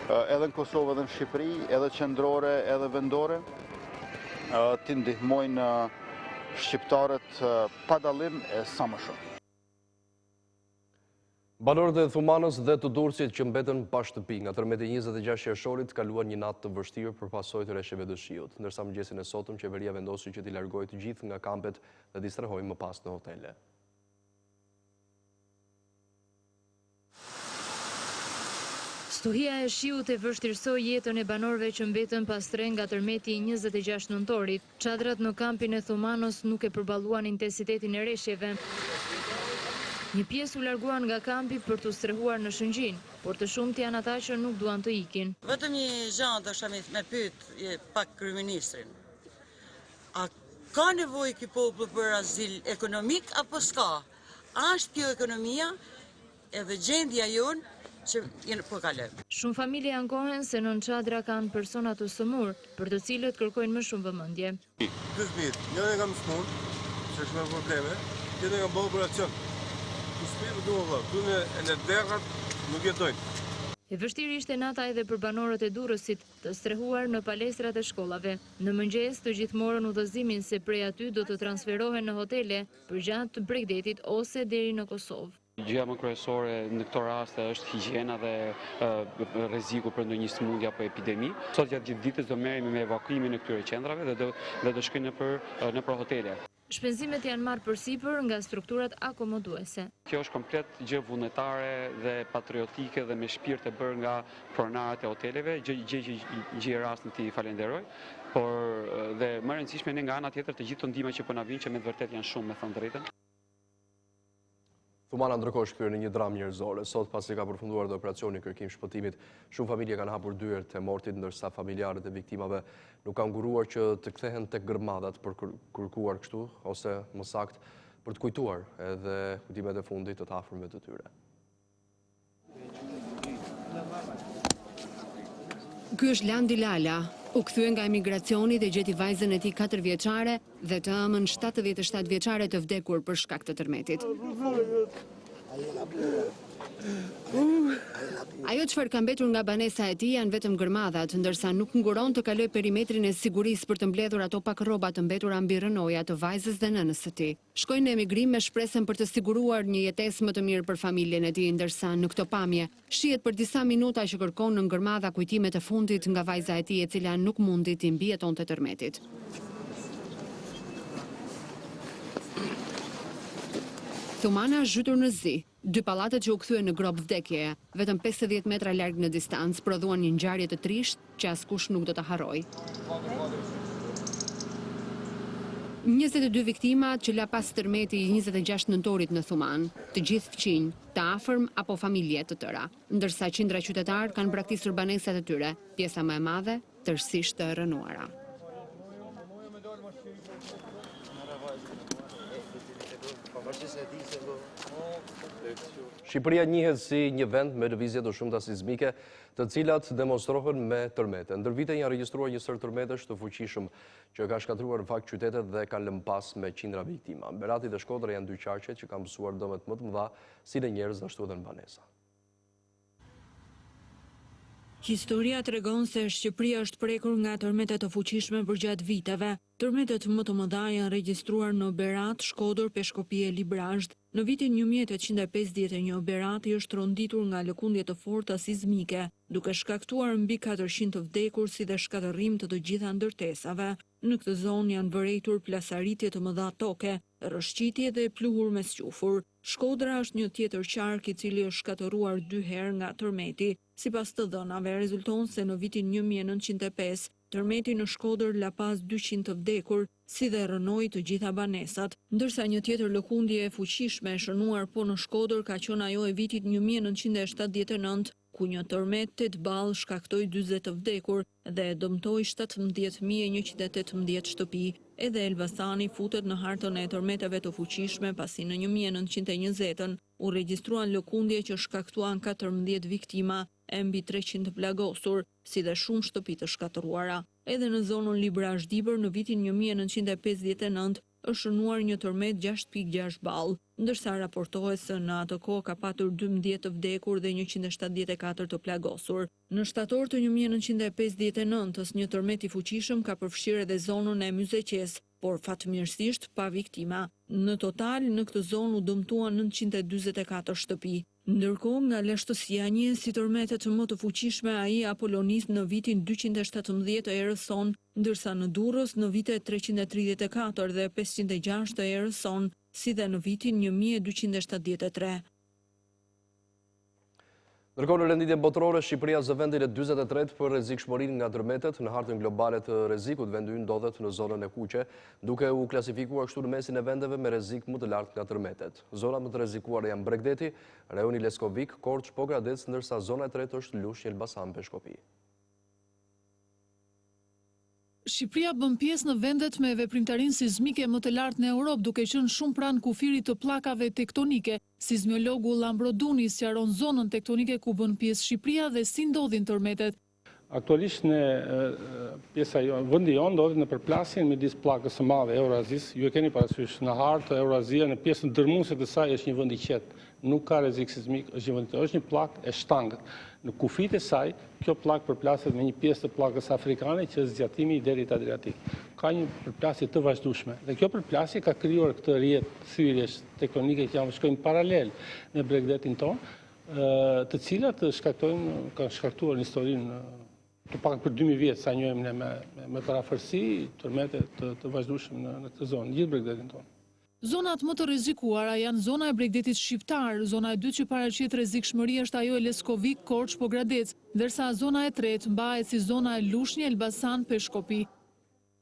edhe në Kosovë edhe në Shqipëri, edhe qendrore edhe vendore, të ndihmojnë shqiptarët pa dallim e sa më shumë. Banorët e Thumanës dhe të Durrësit që mbetën pa shtëpi nga tërmeti 26 qershorit kaluan një natë të vështirë për pasojë të rreshjeve të shiut, ndërsa mëngjesin e sotëm qeveria vendosi që t'i largojë të gjithë nga kampet dhe distrahojnë më pas në hotele. Stuhia e shiut e vështirësoi jetën e banorëve që mbetën pas tre nga tërmeti 26 nëntorit. Çadrat në kampin e Thumanës nuk e përballuan intensitetin e rreshjeve. Një pjesë u larguan nga kampi për të strehuar në Shëngjin, por të shumt janë ata që nuk duan të ikin. Vetëm një gjë dosha me pyet pak kryeministrin. A ka nevojë ky popull për azil ekonomik apo s'ka? A është kjo ekonomia edhe gjendja jonë që jenë po kalojmë? Shumë familje ankohen se nën çadra kanë persona të sëmur, për të cilët kërkojnë më shumë vëmendje. Dy fëmijë, njëri nga më smur, që është me probleme, tjetri nga bërë operacion. Nuk jetojnë. E vështirë ishte nata edhe për banorët e Durrësit të strehuar në palestrat e shkollave. Në mëngjes të gjithë morën udhëzimin se prej aty do të transferohen në hotele për gjatë të Bregdetit ose deri në Kosovë. Gjëja më kryesore në këto raste është higjiena dhe rreziku për ndonjë sëmundje apo epidemi. Sot gjatë gjithë ditës do merremi me evakuimin e këtyre qendrave dhe do shkojnë nëpër hotele. Shpenzimet janë marrë përsipër nga strukturat akomoduese. Kjo është komplet gjë vullnetare dhe patriotike dhe me shpirt e bërë nga pronarët e hoteleve, gjë rastin ti falenderoj, por dhe më e rëndësishme ne nga ana tjetër të gjithë të ndihmat që po na vinë që me të vërtetë janë shumë, me thënë drejtën. Thumanë ndërkohë është kthyer në një dramë njerëzore. Sot pasi ka përfunduar dhe operacioni kërkim shpëtimit, shumë familje kanë hapur dyert e mortit, ndërsa familjarët e viktimave nuk kanë nguruar që të kthehen tek gërmadat për kërkuar kështu, ose më saktë për të kujtuar edhe kujtimet e fundit të të afërmve të tyre. Ky është Landi Lala. U kthye nga emigracioni dhe gjeti vajzën e tij 4 vjeçare dhe të ëmën 77 vjeçare të vdekur për shkak të tërmetit. Ajo çfarë ka mbetur nga banesa e tij janë vetëm gërmadhat, ndërsa nuk nguron të kaloj perimetrin e sigurisë për të mbledhur ato pak rroba të mbetura mbi rënoja të vajzës dhe nënës së tij. Shkojnë në emigrim me shpresën për të siguruar një jetesë më të mirë për familjen e tij, ndërsa në këto pamje shihet për disa minuta që kërkon në ngërmadha kujtimet e fundit nga vajza e tij e cila nuk mundi të mbijetonte tërmetit. Thumanë është zhytur në zi. 2 pallatet që u kthyen në grop vdekjeje, vetëm 50 metra larg në distancë, prodhuan një ngjarje të trisht që askush nuk do ta harrojë. 22 viktima që la pas tërmeti 26 nëntorit në Thumanë, të gjithë fqinj, të afërm apo familje të tëra, ndërsa qindra qytetarë kanë braktisur banesat e tyre, pjesa më e madhe tërësisht të rënuara. Shqipëria njihet si një vend me lëvizje të shumta sismike, të cilat demonstrohen me tërmete. Ndër vite janë regjistruar një sër tërmetesh të fuqishëm që ka shkatruar në fakt qytetet dhe ka lënë pas me qindra viktima. Berati dhe Shkodra janë 2 qarqet që kanë mësuar dëmet më të mëdha si në njerëz ashtu edhe në banesa. Historia tregon se Shqipëria është prekur nga tërmetet të fuqishme përgjatë viteve. Tërmetet më të mëdha janë regjistruar në Berat, Shkodër, Peshkopi e Librazhd. Në vitin 1851 Berati është ronditur nga lëkundje të forta sismike, duke shkaktuar mbi 400 të vdekur si dhe shkatërrim të gjitha ndërtesave. Në këtë zonë janë vërejtur plasaritje të mëdha toke, rrëshqitje dhe pluhur me squfur. Shkodra është një tjetër qark i cili është shkatëruar 2 herë nga tërmeti. Sipas të dhënave, rezulton se në vitin 1905 tërmeti në Shkodër la pas 200 të vdekur, si dhe rënoi të gjitha banesat, ndërsa një tjetër lëkundje e fuqishme e shënuar po në Shkodër ka qenë ajo e vitit 1979, ku një tërmet 8 ball shkaktoi 40 të vdekur dhe dëmtoi 17.118 shtëpi. Edhe Elbasani futet në hartën e tërmeteve të fuqishme pasi në 1920-ën u regjistruan lëkundje që shkaktuan 14 viktima e mbi 300 të plagosur, si dhe shumë shtëpi të shkatëruara. Edhe në zonën Librazhd-Dibër në vitin 1959 është shënuar një tërmet 6.6 ball, ndërsa raportohet se në atë kohë ka patur 12 të vdekur dhe 174 të plagosur. Në shtator të 1959-ës një tërmet i fuqishëm ka përfshirë edhe zonën e Myzeqes, por fatmirësisht pa viktima. Në total, në këtë zonë u dëmtuan 944 shtëpi. Ndërkohë, nga lashtësia njihen si tërmetet më të fuqishme ai Apolonis në vitin 217 të erës sonë, ndërsa në Durrës në vitet 334 dhe 506 të erës sonë, si dhe në vitin 1273. Ndërkohë në renditjen botërore, Shqipëria zë vendin e 43 për rrezikshmërinë nga tërmetet. Në hartën globale të rrezikut, vendi ynë ndodhet në zonën e kuqe, duke u klasifikuar kështu në mesin e vendeve me rrezik më të lartë nga tërmetet. Zonat më të rrezikuara janë Bregdeti, rajoni Leskovik, Korçë, Pogradec, ndërsa zona e tretë është Lushnjë, Elbasan, Peshkopi. Shqipëria bën pjesë në vendet me veprimtarinë sismike më të lartë në Europë, duke qenë shumë pranë kufirit të pllakave tektonike. Sismologu Lambroduni sqaron zonën tektonike ku bën pjesë Shqipëria dhe si ndodhin tërmetet. Aktualisht në pjesa vendi jonë ndodhet në përplasjen midis pllakës së madhe Eurazis. Ju e keni parasysh në hartë Eurazia në pjesën dërmuese të saj është një vend i qetë. Nuk ka rrezik sismik, është një pllakë e shtangët. Në kufit e saj, kjo plak përplaset me një pjesë të plakës afrikane që është zgjatimi i derit Adriatik. Ka një përplasje të vazhdueshme. Dhe kjo përplasje ka krijuar këtë rrjet thyrjesh tektonike që shkojnë paralel me bregdetin tonë, të cilat kanë shkaktuar në historinë të pak për 2000 vjetë sa njohim ne me parafërsi tërmete të vazhdueshme në këtë zonë, gjithë bregdetin tonë. Zonat më të rrezikuara janë zona e bregdetit shqiptar, zona e dytë që paraqit rrezikshmëri është ajo e Leskovik, Korçë, Pogradec, ndërsa zona e tretë mbahet si zona e Lushnjë, Elbasan, Peshkopi.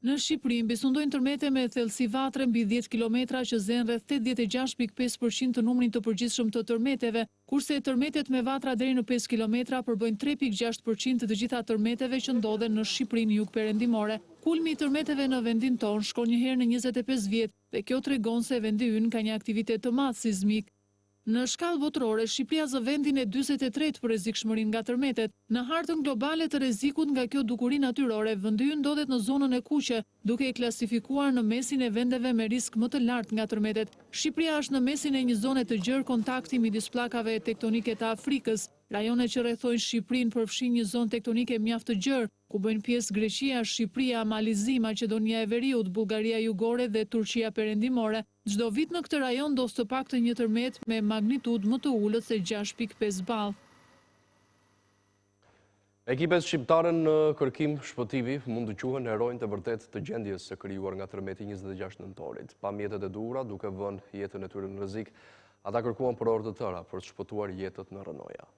Në Shqipëri mbisundojnë tërmete me thellësi vatre mbi 10 kilometra që zen rreth 86.5% të numrin të përgjithshëm të tërmeteve, kurse tërmetet me vatra deri në 5 kilometra përbëjnë 3.6% të gjitha tërmeteve që ndodhen në Shqipërinë jugperëndimore. Kulmi i tërmeteve në vendin tonë shkon një herë në 25 vjet dhe kjo tregon se vendi ynë ka një aktivitet të madh sismik. Në shkallë botërore, Shqipëria zë vendin e 43 për rrezikshmërinë nga tërmetet. Në hartën globale të rrezikut nga kjo dukuri natyrore, vendi ynë ndodhet në zonën e kuqe, duke i klasifikuar në mesin e vendeve me risk më të lartë nga tërmetet. Shqipëria është në mesin e një zone të gjerë kontakti midis pllakave tektonike të Afrikës. Rajonet që rrethojnë Shqipërinë përfshin një zonë tektonike mjaft të gjerë, ku bëjnë pjesë Greqia, Shqipëria, Malizi, Maqedonia e Veriut, Bullgaria Jugore dhe Turqia Perëndimore. Çdo vit në këtë rajon dos të paktën një tërmet me magnitudë më të ulët se 6.5 ball. Ekipet shqiptare në kërkim shpëtimi mund të quhen heronjtë e vërtet të gjendjes së krijuar nga tërmeti 26 nëntorit. Pa mjetet e duhura, duke vënë jetën e tyre në rrezik, ata kërkuan për orë të tëra për të shpëtuar jetët në rënoja.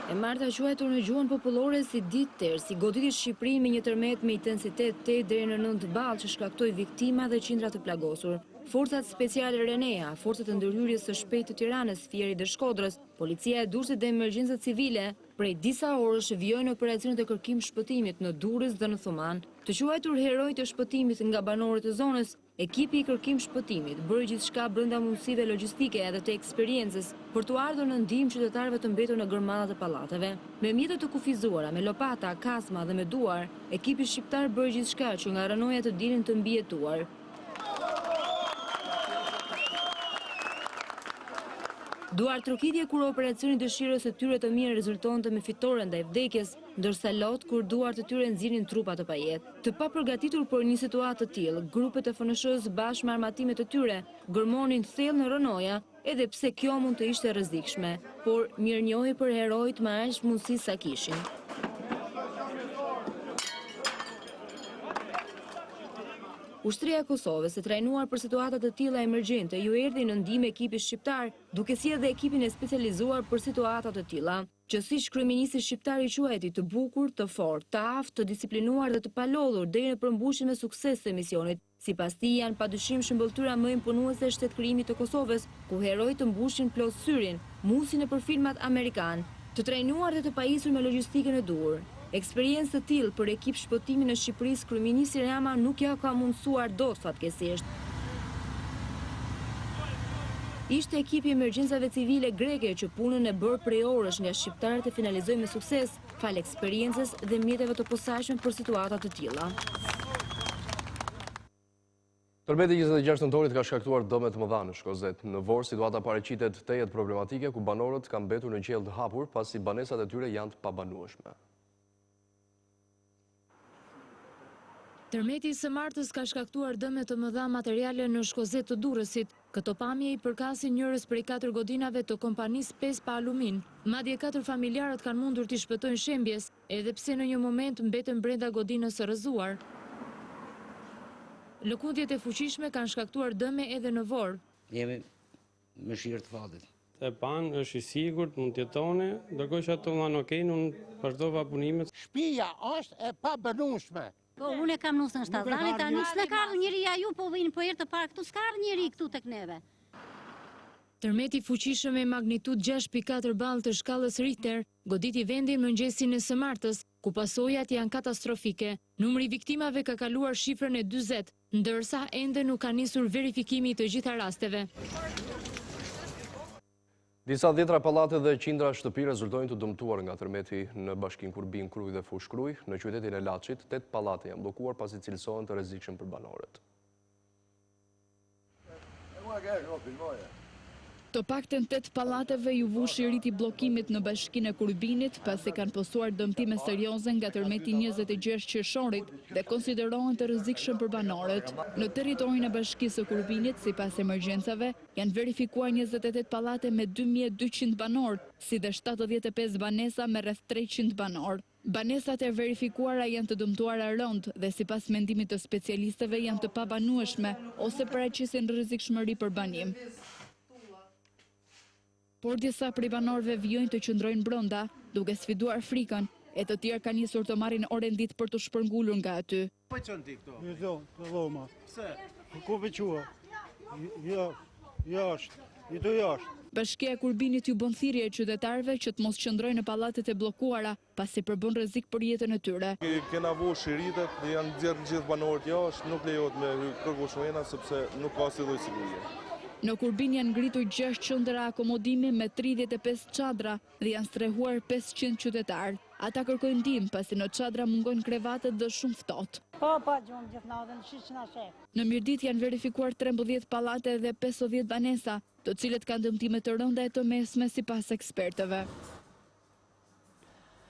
E marta quajtur në gjuhën popullore si Ditën, si goditi Shqipërinë me një tërmet me intensitet 8 deri në 9 ball që shkaktoi viktima dhe qindra të plagosur. Forcat speciale Renea, forcat e ndërhyrjes së shpejtë të Tiranës, Fierit dhe Shkodrës, policia e Durrësit dhe emergjencët civile, prej disa orësh vijojnë operacionet e kërkim shpëtimit në Durrës dhe në Thumanë. Të quajtur heroj të shpëtimit nga banorët e zonës, ekipi i kërkim shpëtimit bëri gjithçka brenda mundësive logjistike edhe të eksperiencës për të ardhur në ndihmë qytetarëve të mbetur në gërmadat e pallateve. Me mjete të kufizuara, me lopata, kasma dhe me duar, ekipi shqiptar bëri gjithçka që nga rënoja të dilin të mbijetuar. Duar trokitje kur operacioni dëshirës së tyre të mirë rezultonte me fitore ndaj vdekjes, ndërsa lot kur duar të tyre nxirrin trupa të pajetë. Të papërgatitur për një situatë të tillë, grupet e FNSH-s bashkë me armatimet të tyre gërmonin thellë në rënoja, edhe pse kjo mund të ishte rrezikshme, por mirënjohje për herojt me aq mundësi sa kishin. Ushtria e Kosovës, e trajnuar për situatat të tilla emergjente, ju erdhi në ndihmë ekipit shqiptar, duke sjellë ekipin e specializuar për situata të tilla, që siç kryeministri shqiptar i quajti të bukur, të fortë, të aftë, të disiplinuar dhe të palodhur deri në përmbushjen me sukses të misionit. Sipas tij janë padyshim shëmbëltyra më imponuese e shtetkrijimit të Kosovës, ku herojt të mbushin plot syrin, musin nëpër filmat amerikan, të trajnuar dhe të pajisur me logjistikën e duhur. Eksperiencë të tillë për ekip shpëtimi në Shqipëri, kryeministri Rama nuk ja ka mundsuar dot fatkeqësisht. Ishte ekipi i emergjencave civile greke që punën e bërë prej orësh nga shqiptarët e finalizoi me sukses, fal eksperiencës dhe mjeteve të posaçme për situata të tilla. Tërmeti 26 nëntorit ka shkaktuar dëme të mëdha në Shkozet. Në Vorë situata paraqitet tejet problematike ku banorët kanë mbetur në qell të hapur pasi banesat e tyre janë të pabanueshme. Tërmeti së martës ka shkaktuar dëme të mëdha materiale në Shkozet të Durrësit. Këto pamje i përkasin njërës prej 4 godinave të kompanisë 5 pa alumin. Madje 4 familjarët kanë mundur t'i shpëtojnë shembjes, edhe pse në një moment mbetën brenda godinës së rrëzuar. Lëkundjet e fuqishme kanë shkaktuar dëme edhe në Vorë. Jemi me shirë të fatit. E panë është i sigurt, mund të jetone, ndërkohë që ato dhanë okej, unë vazhdova punimet. Shtëpia është e pabanueshme. Po, unë e kam nusën shtazanit, ta nusë në kardë njëri a ju, po vinë po herë të parë këtu, s'kardë njëri këtu tek neve. Tërmeti fuqishëm me magnitud 6.4 ball të shkallës Richter goditi vendin mëngjesin e së martës, ku pasojat janë katastrofike. Numri i viktimave ka kaluar shifrën e 40, ndërsa ende nuk ka nisur verifikimi të gjitha rasteve. Disa dhjetra pallate dhe qindra shtëpi rezultojnë të dëmtuar nga tërmeti në bashkinë Kurbin Kruj dhe Fush Kruj. Në qytetin e Laçit, 8 pallate janë bllokuar pasi cilësohen të rrezikshëm për banorët. Të paktën 8 pallateve ju vushi riti bllokimit në bashkinë e Kurbinit pasi kanë posuar dëmtime serioze nga tërmeti 26 qershorit dhe konsiderohen të rrezikshëm për banorët. Në territorin e bashkisë së Kurbinit, sipas emergjencave, janë verifikuar 28 pallate me 2200 banor, si dhe 75 banesa me rreth 300 banor. Banesat e verifikuara janë të dëmtuara rënd dhe sipas mendimit të specialistëve janë të pabanueshme ose paraqisin rrezikshmëri për banim. Por disa prej banorëve vijojnë të qëndrojnë brenda, duke sfiduar frikën, e të tjerë kanë nisur të marrin orën ditë për të shpërngulur nga aty. Po çon ti këtu? Jo, të voma. Pse? Ku veçua? Jashtë, i do jashtë. Bashkia e Kurbinit ju bën thirrje qytetarëve që të mos qëndrojnë në pallatet e bllokuara, pasi përbën rrezik për jetën e tyre. Kena vush shiritet dhe janë nxjerrë gjithë banorët jashtë, nuk lejohet me kërkuar shmena sepse nuk ka asnjë lloj sigurie. Në Kurbin janë ngritur 6 qendra akomodimi me 35 çadra dhe janë strehuar 500 qytetarë. Ata kërkojnë ndihmë pasi në çadra mungojnë krevatet dhe shumë ftohtë. Po, gjumë gjithë natën, shiç na shef. Në Mirdit janë verifikuar 13 pallate dhe 50 banesa, të cilët kanë dëmtime të rënda e të mesme sipas ekspertëve.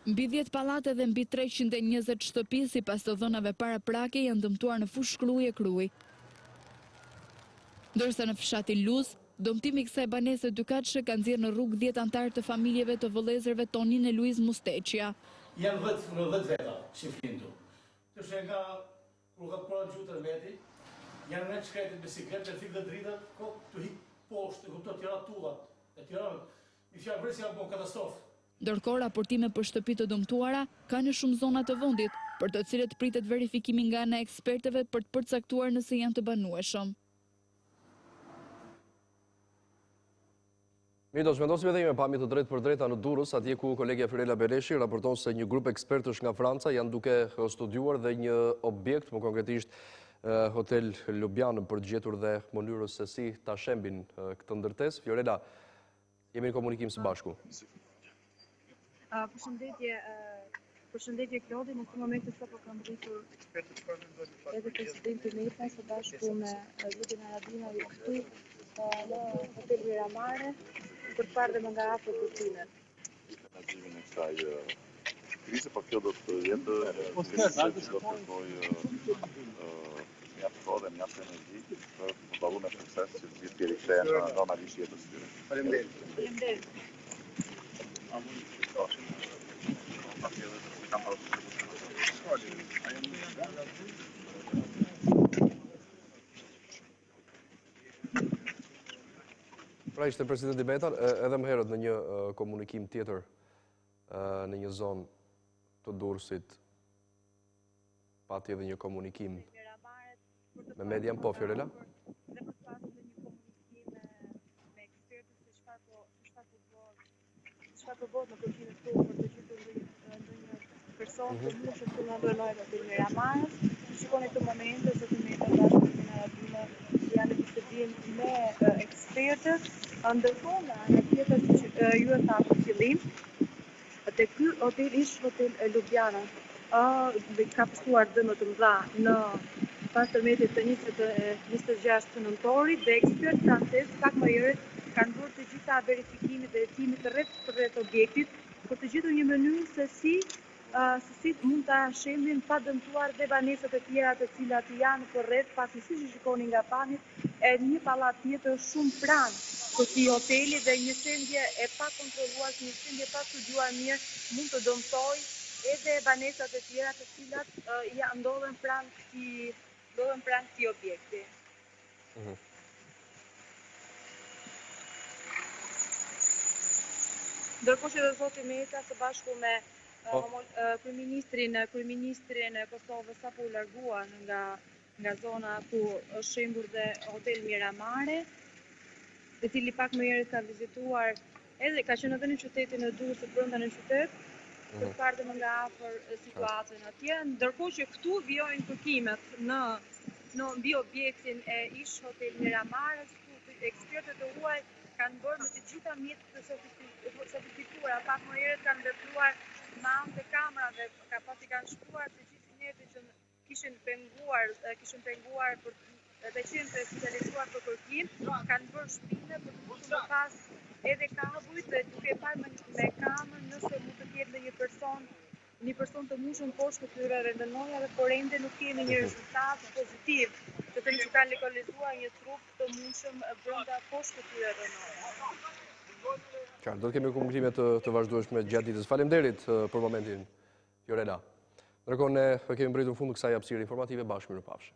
Mbi 10 pallate dhe mbi 320 shtëpi sipas të dhënave paraprake janë dëmtuar në fushë Kruj. Ndërsa në fshatin Luz, dëmtimi i kësaj banese dykatëshe ka nxjerrë në rrugë 10 anëtarë të familjeve të vëllezërve Tonin e Luiz Musteqia. Janë 10 veta që flinë tu. Të shë nga kur ka përra gjutë tërmeti, janë në shkretit bisikletë, të fikë dhe dritët, të hikë poshtë, të kuptot tjera tullat, e tjera i fjarë vresi janë bon katastrofë. Ndërkohë, raportime për shtëpi të dëmtuara ka në shumë zona të vendit, për të cilët pritet verifikimi nga ana e ekspertëve për të përcaktuar nëse janë të banueshëm. Mirë, do shmendosim edhe me pamje të drejtë për drejta në Durrës, atje ku kolegja Firela Beleshi raporton se një grup ekspertësh nga Franca janë duke studiuar dhe një objekt, më konkretisht hotel Ljubljanën, për të gjetur dhe mënyrës se si ta shembin këtë ndërtesë. Fiorella, jemi në komunikim së bashku. Përshëndetje Klodi, në këtë moment sapo kam rritur edhe presidenti Meta së bashku me Lidin Arabina dhe këtu në hotel Miramare për parë dhe më nga afër përcillen. Menaxhimin e kësaj krize, por kjo do të jetë do të kërkojë mjaft kohë dhe mjaft energji për të balluar me sukses që të gjithë të rikthehen normalisht jetës së tyre. Faleminderit. Pra ishte presidenti Meta, edhe më herët në një komunikim tjetër në një zonë të Durrësit, pati edhe një komunikim me median, po Fiorella? Çfarë po bëhet në kërkimin këtu për të gjetur ndonjë person të mundshëm të na ndonojë në Miramarës. Shikoni këtë momente se të Meta bashkë me Arabina janë në bisedim me ekspertët, ndërkohë nga ana tjetër që ju e thash në fillim, te ky hotel ish hotel Ljubljana ka pasur dëme të mëdha në pas tërmetit të 26 të nëntorit dhe ekspertë francezë pak më herët kanë bërë të gjitha verifikimit dhe hetimit rreth objektit për të gjetur një mënyrë se si mund ta shembin pa dëmtuar dhe banesat e tjera të cilat janë përreth, pasi siç e shikoni nga pamjet, një pallat tjetër shumë pranë këtij hoteli dhe një sendje e pa kontrolluar, një sendje pa studiuar mirë mund të dëmtojë edhe banesat e tjera të cilat ndodhen pranë këtij objekti. Ndërkohë që zoti Meta së bashku me kryeministrin e Kosovës sapo u larguan nga zona ku është shembur dhe hotel Miramare, i cili pak më herët ka vizituar edhe ka qenë edhe në qytetin e Durrës së brenda në qytet, për të parë më nga afër situatën atje, ndërkohë që këtu vijojnë kërkimet në mbi objektin e ish hotel Miramares, ku ekspertët e huaj kanë bërë me të gjitha mjetet të sofistikuara, pak më herët kanë vepruar me anë të kamerave, pasi kanë shkruar të gjithë njerëzit që kishin penguar për dhe qenë të specializuar për kërkim, kanë bërë shpine për të mundur më pas edhe kabujt dhe duke parë me kamën nëse mund të ketë një person të mushën poshtë këtyre rëndënojave, por ende nuk kemi një rezultat pozitiv, të thënë që kanë lokalizuar një trup të mushëm brenda poshtë këtyre rëndënojave. Qartë, do të kemi komunikime të vazhdueshme gjatë ditës. Faleminderit për momentin, Jorela. Ndërkohë ne kemi mbritur në fund të kësaj hapësire informative, bashkë mirupafshim.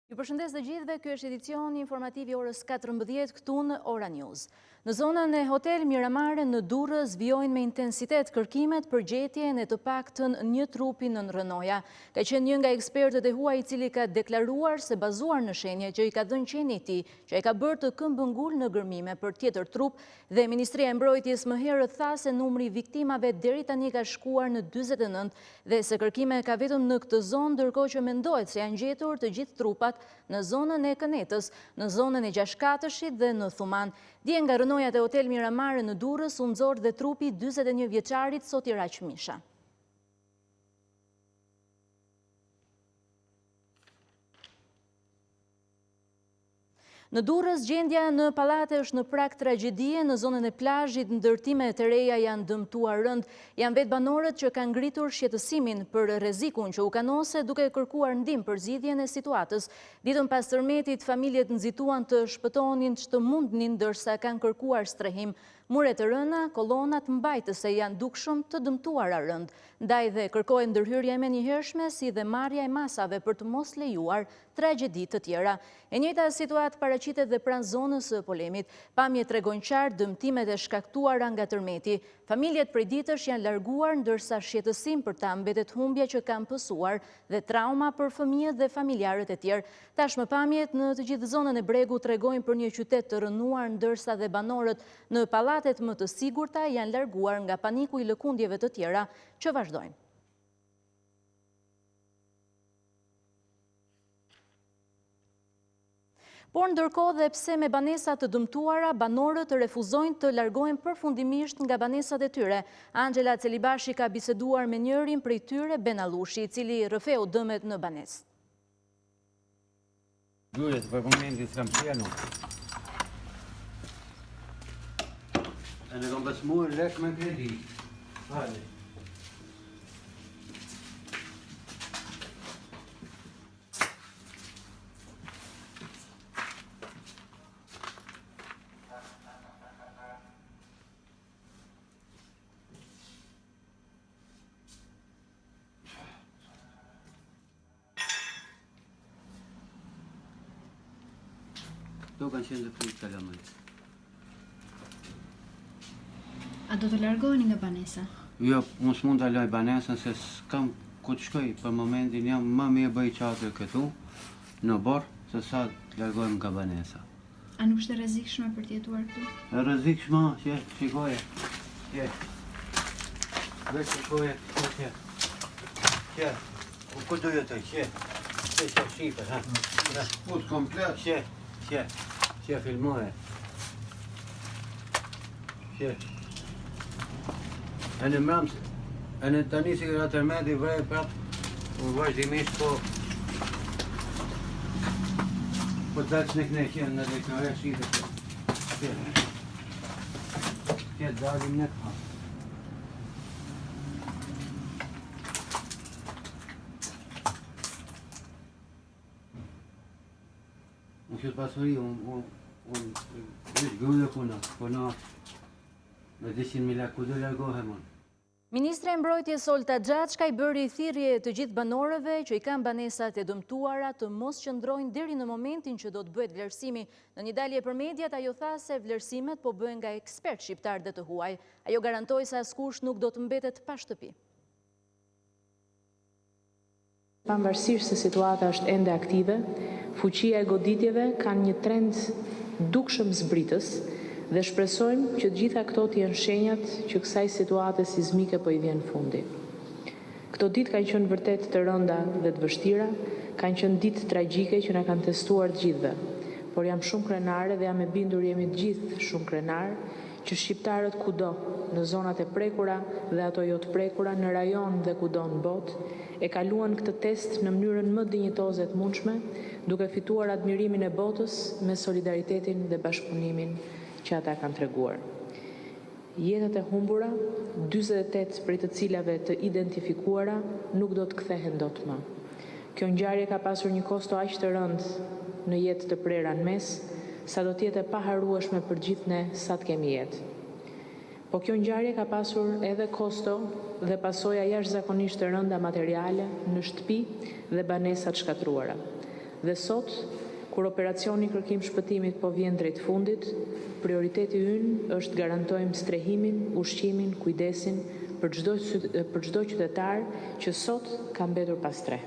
Ju përshëndes të gjithëve, ky është edicioni informativ i orës 14 këtu në Ora News. Në zonën e Hotel Miramare në Durrës vijojnë me intensitet kërkimet për gjetjen e të paktën një trupi në rënoja. Ka qenë një nga ekspertët e huaj i cili ka deklaruar se bazuar në shenje që i ka dhënë qeni i tij, që ai ka bërë të këmbëngul në gërmime për tjetër trup dhe Ministria e Mbrojtjes më herët tha se numri viktimave deri tani ka shkuar në 49 dhe se kërkime ka vetëm në këtë zonë, ndërkohë që mendohet se janë gjetur të gjithë trupat në zonën e Kënetës, në zonën e Gjashkatëshit dhe në Thumanë. Dje nga rënojat e Hotel Miramare në Durrës u nxorr dhe trupi 41 vjeçarit Sotiraq Misha. Në Durrës, gjendja në pallate është në prag tragjedie, në zonën e plazhit ndërtime të reja janë dëmtuar rënd. Janë vetë banorët që kanë ngritur shqetësimin për rrezikun që u kanose duke kërkuar ndihmë për zgjidhjen e situatës. Ditën pas tërmetit, familjet nxituan të shpëtonin ç'të mundnin ndërsa kanë kërkuar strehim. Muret të rëna, kolonat mbajtëse janë dukshëm të dëmtuara rënd. Ndaj dhe kërkohet ndërhyrje e menjëhershme si dhe marrja e masave për të mos lejuar tragjedi të tjera. E njëjta situatë paraqitet dhe pranë zonës së Polemit. Pamjet tregojnë qartë dëmtimet e shkaktuara nga tërmeti. Familjet prej ditësh janë larguar ndërsa shqetësim për ta mbetet humbja që kanë pësuar dhe trauma për fëmijët dhe familjarët e tjerë. Tashmë pamjet në të gjithë zonën e Bregut tregojnë për një qytet të rënuar ndërsa dhe banorët në pallatet më të sigurta janë larguar nga paniku i lëkundjeve të tjera që vazhdojnë. Por ndërkohë dhe pse me banesa të dëmtuara, banorët refuzojnë të largohen përfundimisht nga banesat e tyre. Anxhela Celibashi ka biseduar me njërin prej tyre, Benalushi, i cili rrëfeu dëmet në banesë. Dyret për momentin s'kam qenu. E në kam besmuar lek me kredi. Hajde. Do kanë qenë dhe frikë kalamajt. A do të largoheni nga banesa? Jo, unë s'mund të loj banesën se s'kam ku të shkoj. Për momentin jam më mirë bëj qatër këtu, në borë, se sa të largohem nga banesa. A nuk është e rrezikshme për të jetuar këtu? E rrezikshme, që, shikoje. Që. Veç shikoje, që. Që. Ku do jetoj, që. Që shipe, ha. Shput komplet. Që. Që filmoje. Që. E në mramës, e në tani si këra tërmeti vrej prapë, unë vazhdimisht po dalë që në këne qenë në dekore shite që. Që dalim në këha. Unë që të pasuri, unë vishë gëllë puna, me 200.000 ku do largohem unë. Ministre e Mbrojtjes Olta Xhaçka i bëri thirrje të gjithë banorëve që i kanë banesat e dëmtuara të mos qëndrojnë deri në momentin që do të bëhet vlerësimi. Në një dalje për mediat, ajo tha se vlerësimet po bëhen nga ekspert shqiptar dhe të huaj. Ajo garantoi se askush nuk do të mbetet pa shtëpi. Pavarësisht se situata është ende aktive, fuqia e goditjeve kanë një trend dukshëm zbritës dhe shpresojmë që gjitha këto të jenë shenjat që kësaj situate sismike po i vjen fundi. Këto ditë kanë qenë vërtet të rënda dhe të vështira, kanë qenë ditë tragjike që na kanë testuar të gjithëve, por jam shumë krenare dhe jam e bindur jemi të gjithë shumë krenarë që shqiptarët kudo, në zonat e prekura dhe ato jo të prekura, në rajon dhe kudo në botë, e kaluan këtë test në mënyrën më dinjitoze të mundshme, duke fituar admirimin e botës me solidaritetin dhe bashkëpunimin që ata kanë treguar. Jetët e humbura, 48 prej të cilave të identifikuara, nuk do të kthehen dot më. Kjo ngjarje ka pasur një kosto aq të rëndë në jetë të prera në mes, sa do të jetë e paharrueshme për gjithë ne sa të kemi jetë. Po kjo ngjarje ka pasur edhe kosto dhe pasoja jashtëzakonisht të rënda materiale në shtëpi dhe banesat shkatruara. Dhe sot, kur operacioni kërkim shpëtimit po vjen drejt fundit, prioriteti ynë është garantojmë strehimin, ushqimin, kujdesin për çdo qytetar që sot ka mbetur pas tre.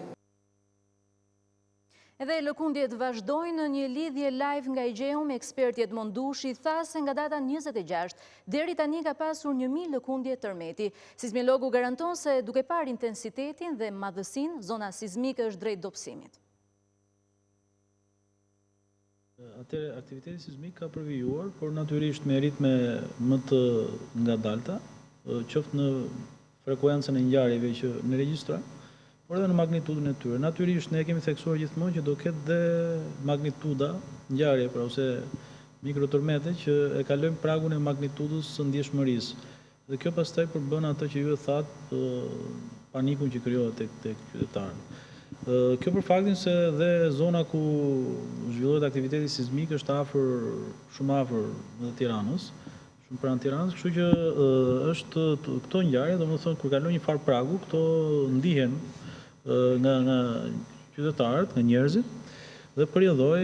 Edhe lëkundjet vazhdojnë. Në një lidhje live nga Agjeu me eksperti Edmond Dushi tha se nga data 26 deri tani ka pasur 1000 lëkundje tërmeti. Sismologu garanton se duke parë intensitetin dhe madhësinë, zona sismike është drejt dobësimit. Atëre aktiviteti sismik ka përvijuar, por natyrisht me ritme më të ngadalta, qoftë në frekuencën e ngjarjeve që ne regjistrojmë, por edhe në magnitudën e tyre. Natyrisht ne kemi theksuar gjithmonë që do ketë dhe magnituda ngjarje, pra ose mikrotërmete që e kalojmë pragun e magnitudës së ndjeshmërisë. Dhe kjo pastaj përbën ato që ju e thatë panikun që krijohet tek qytetarët. Kjo për faktin se dhe zona ku zhvillohet aktiviteti sismik është shumë afër dhe Tiranës, shumë pranë Tiranës, kështu që është këto ngjarje, domethënë kur kalon një far pragu, këto ndihen nga qytetarët, nga njerëzit, dhe përjedhoj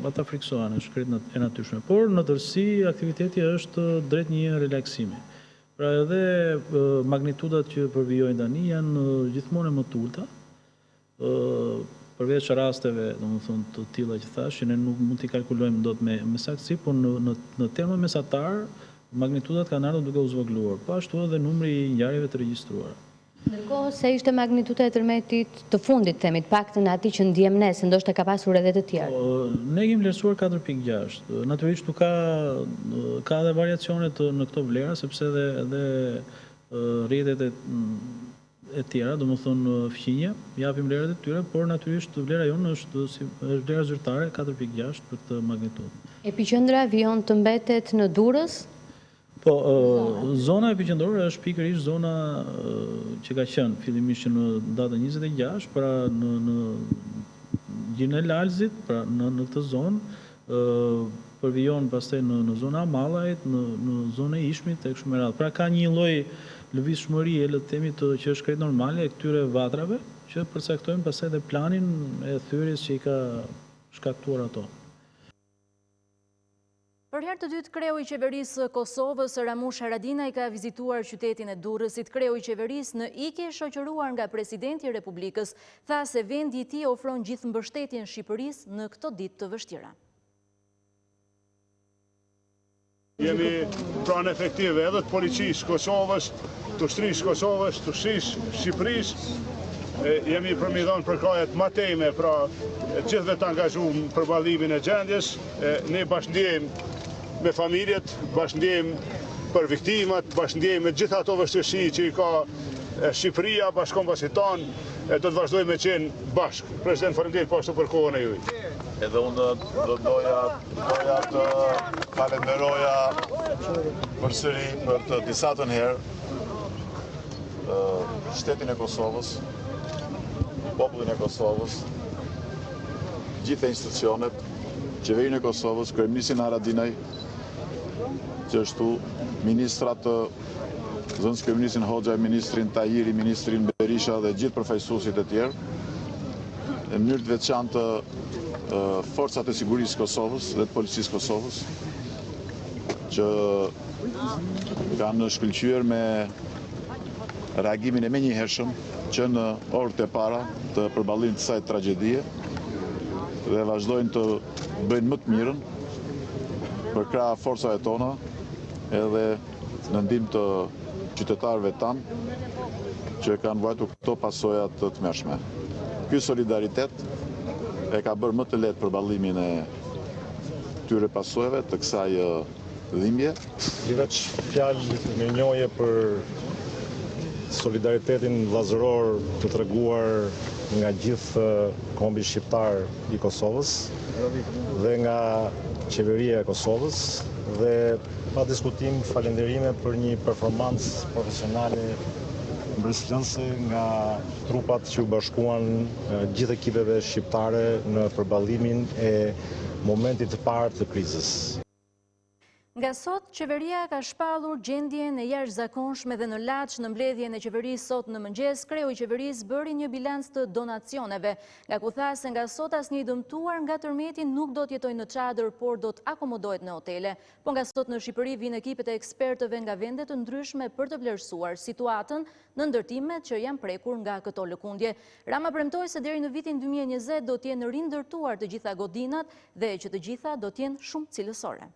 ata friksohen, është krejt e natyrshme. Por në tërësi aktiviteti është drejt një relaksimi. Pra edhe magnitudat që përvijojnë tani janë gjithmonë më të ulta, përveç rasteve, domethënë të tilla që thash, që ne nuk mund t'i kalkulojmë dot me saktësi, por në terma mesatar magnitudat kanë ardhur duke u zvogëluar. Po ashtu edhe numri i ngjarjeve të regjistruara. Ndërkohë se ishte magnituda e tërmetit të fundit, themi, të paktën ati që ndjem ne, se ndoshta ka pasur edhe të tjerë. Ne kemi vlerësuar 4.6. Natyrisht nuk ka edhe variacionet në këto vlera, sepse edhe rrjetet e tjera, domethënë fqinje, japim vlerat e tyre, por natyrisht vlera jonë është vlera zyrtare 4.6 për këtë magnitudë. Epiqendra vijon të mbetet në Durrës? Po, zona epiqendrore është pikërisht zona që ka qenë fillimisht në datën 26, pra në gjinën e Lalzit, pra në këtë zonë, përvijon pastaj në zona Mallajt, në zonën e Ishmit e kështu me radhë. Pra ka një lloj lëvizshmërie, le të themi, që është krejt normale e këtyre vatrave, që përcaktojmë pastaj edhe planin e thyrjes që i ka shkaktuar ato. Për herë të dytë, kreu i qeverisë Kosovës, Ramush Haradinaj, ka vizituar qytetin e Durrësit. Kreu i qeverisë në ikje shoqëruar nga presidenti i Republikës, tha se vendi i tij ofron gjithë mbështetjen Shqipërisë në këto ditë të vështira. Jemi pranë efektive edhe të policisë Kosovës, të ushtrisë Kosovës, të ushtrisë Shqipërisë. Jemi përmidhon përkrajet matejme, pra gjithve të angazhuar për ballimin e gjendjes. Ne bashkëndijemi me familjet, bashkëndijemi për viktimat, bashkëndijemi me gjitha ato vështirësi që i ka Shqipëria, bashkëkombësit tanë, do të vazhdojmë me qenë bashkë. President, faleminderit po ashtu për kohën e juaj. Edhe unë doja të falenderoja përsëri për të disatën herë shtetin e Kosovës, popullin e Kosovës, gjithë institucionet, qeverinë e Kosovës, kryeministrin Haradinaj, gjithashtu ministrat të zënës kryeministrin Hoxha, ministrin Tahiri, ministrin Berisha dhe gjithë përfaqësuesit e tjerë, në mënyrë të veçantë forcat e sigurisë Kosovës dhe të policisë Kosovës, që kanë shkëlqyer me reagimin e menjëhershëm që në orët e para të përballimit të kësaj tragjedie dhe vazhdojnë të bëjnë më të mirën për krah forcave tona edhe në ndihmë të qytetarëve tanë që kanë vajtur këto pasoja të tmerrshme. Ky solidaritet e ka bërë më të lehtë përballimin e tyre pasojave të kësaj dhimbje. Veç fjalë mirënjohje për solidaritetin vllazëror të treguar nga gjithë kombi shqiptar i Kosovës dhe nga qeveria e Kosovës dhe pa diskutim falënderime për një performancë profesionale mbretëreshëse nga trupat që u bashkuan gjithë ekipeve shqiptare në përballimin e momentit të parë të krizës. Nga sot, qeveria ka shpallur gjendjen e jashtëzakonshme dhe në Laç në mbledhjen e qeverisë sot në mëngjes, kreu i qeverisë bëri një bilanc të donacioneve, nga ku tha se nga sot asnjë i dëmtuar nga tërmeti nuk do të jetojë në çadër, por do të akomodohet në hotele. Po nga sot në Shqipëri vinë ekipet e ekspertëve nga vende të ndryshme për të vlerësuar situatën në ndërtimet që janë prekur nga këto lëkundje. Rama premtoi se deri në vitin 2020 do të jenë rindërtuar të gjitha godinat dhe që të gjitha do të jenë shumë cilësore.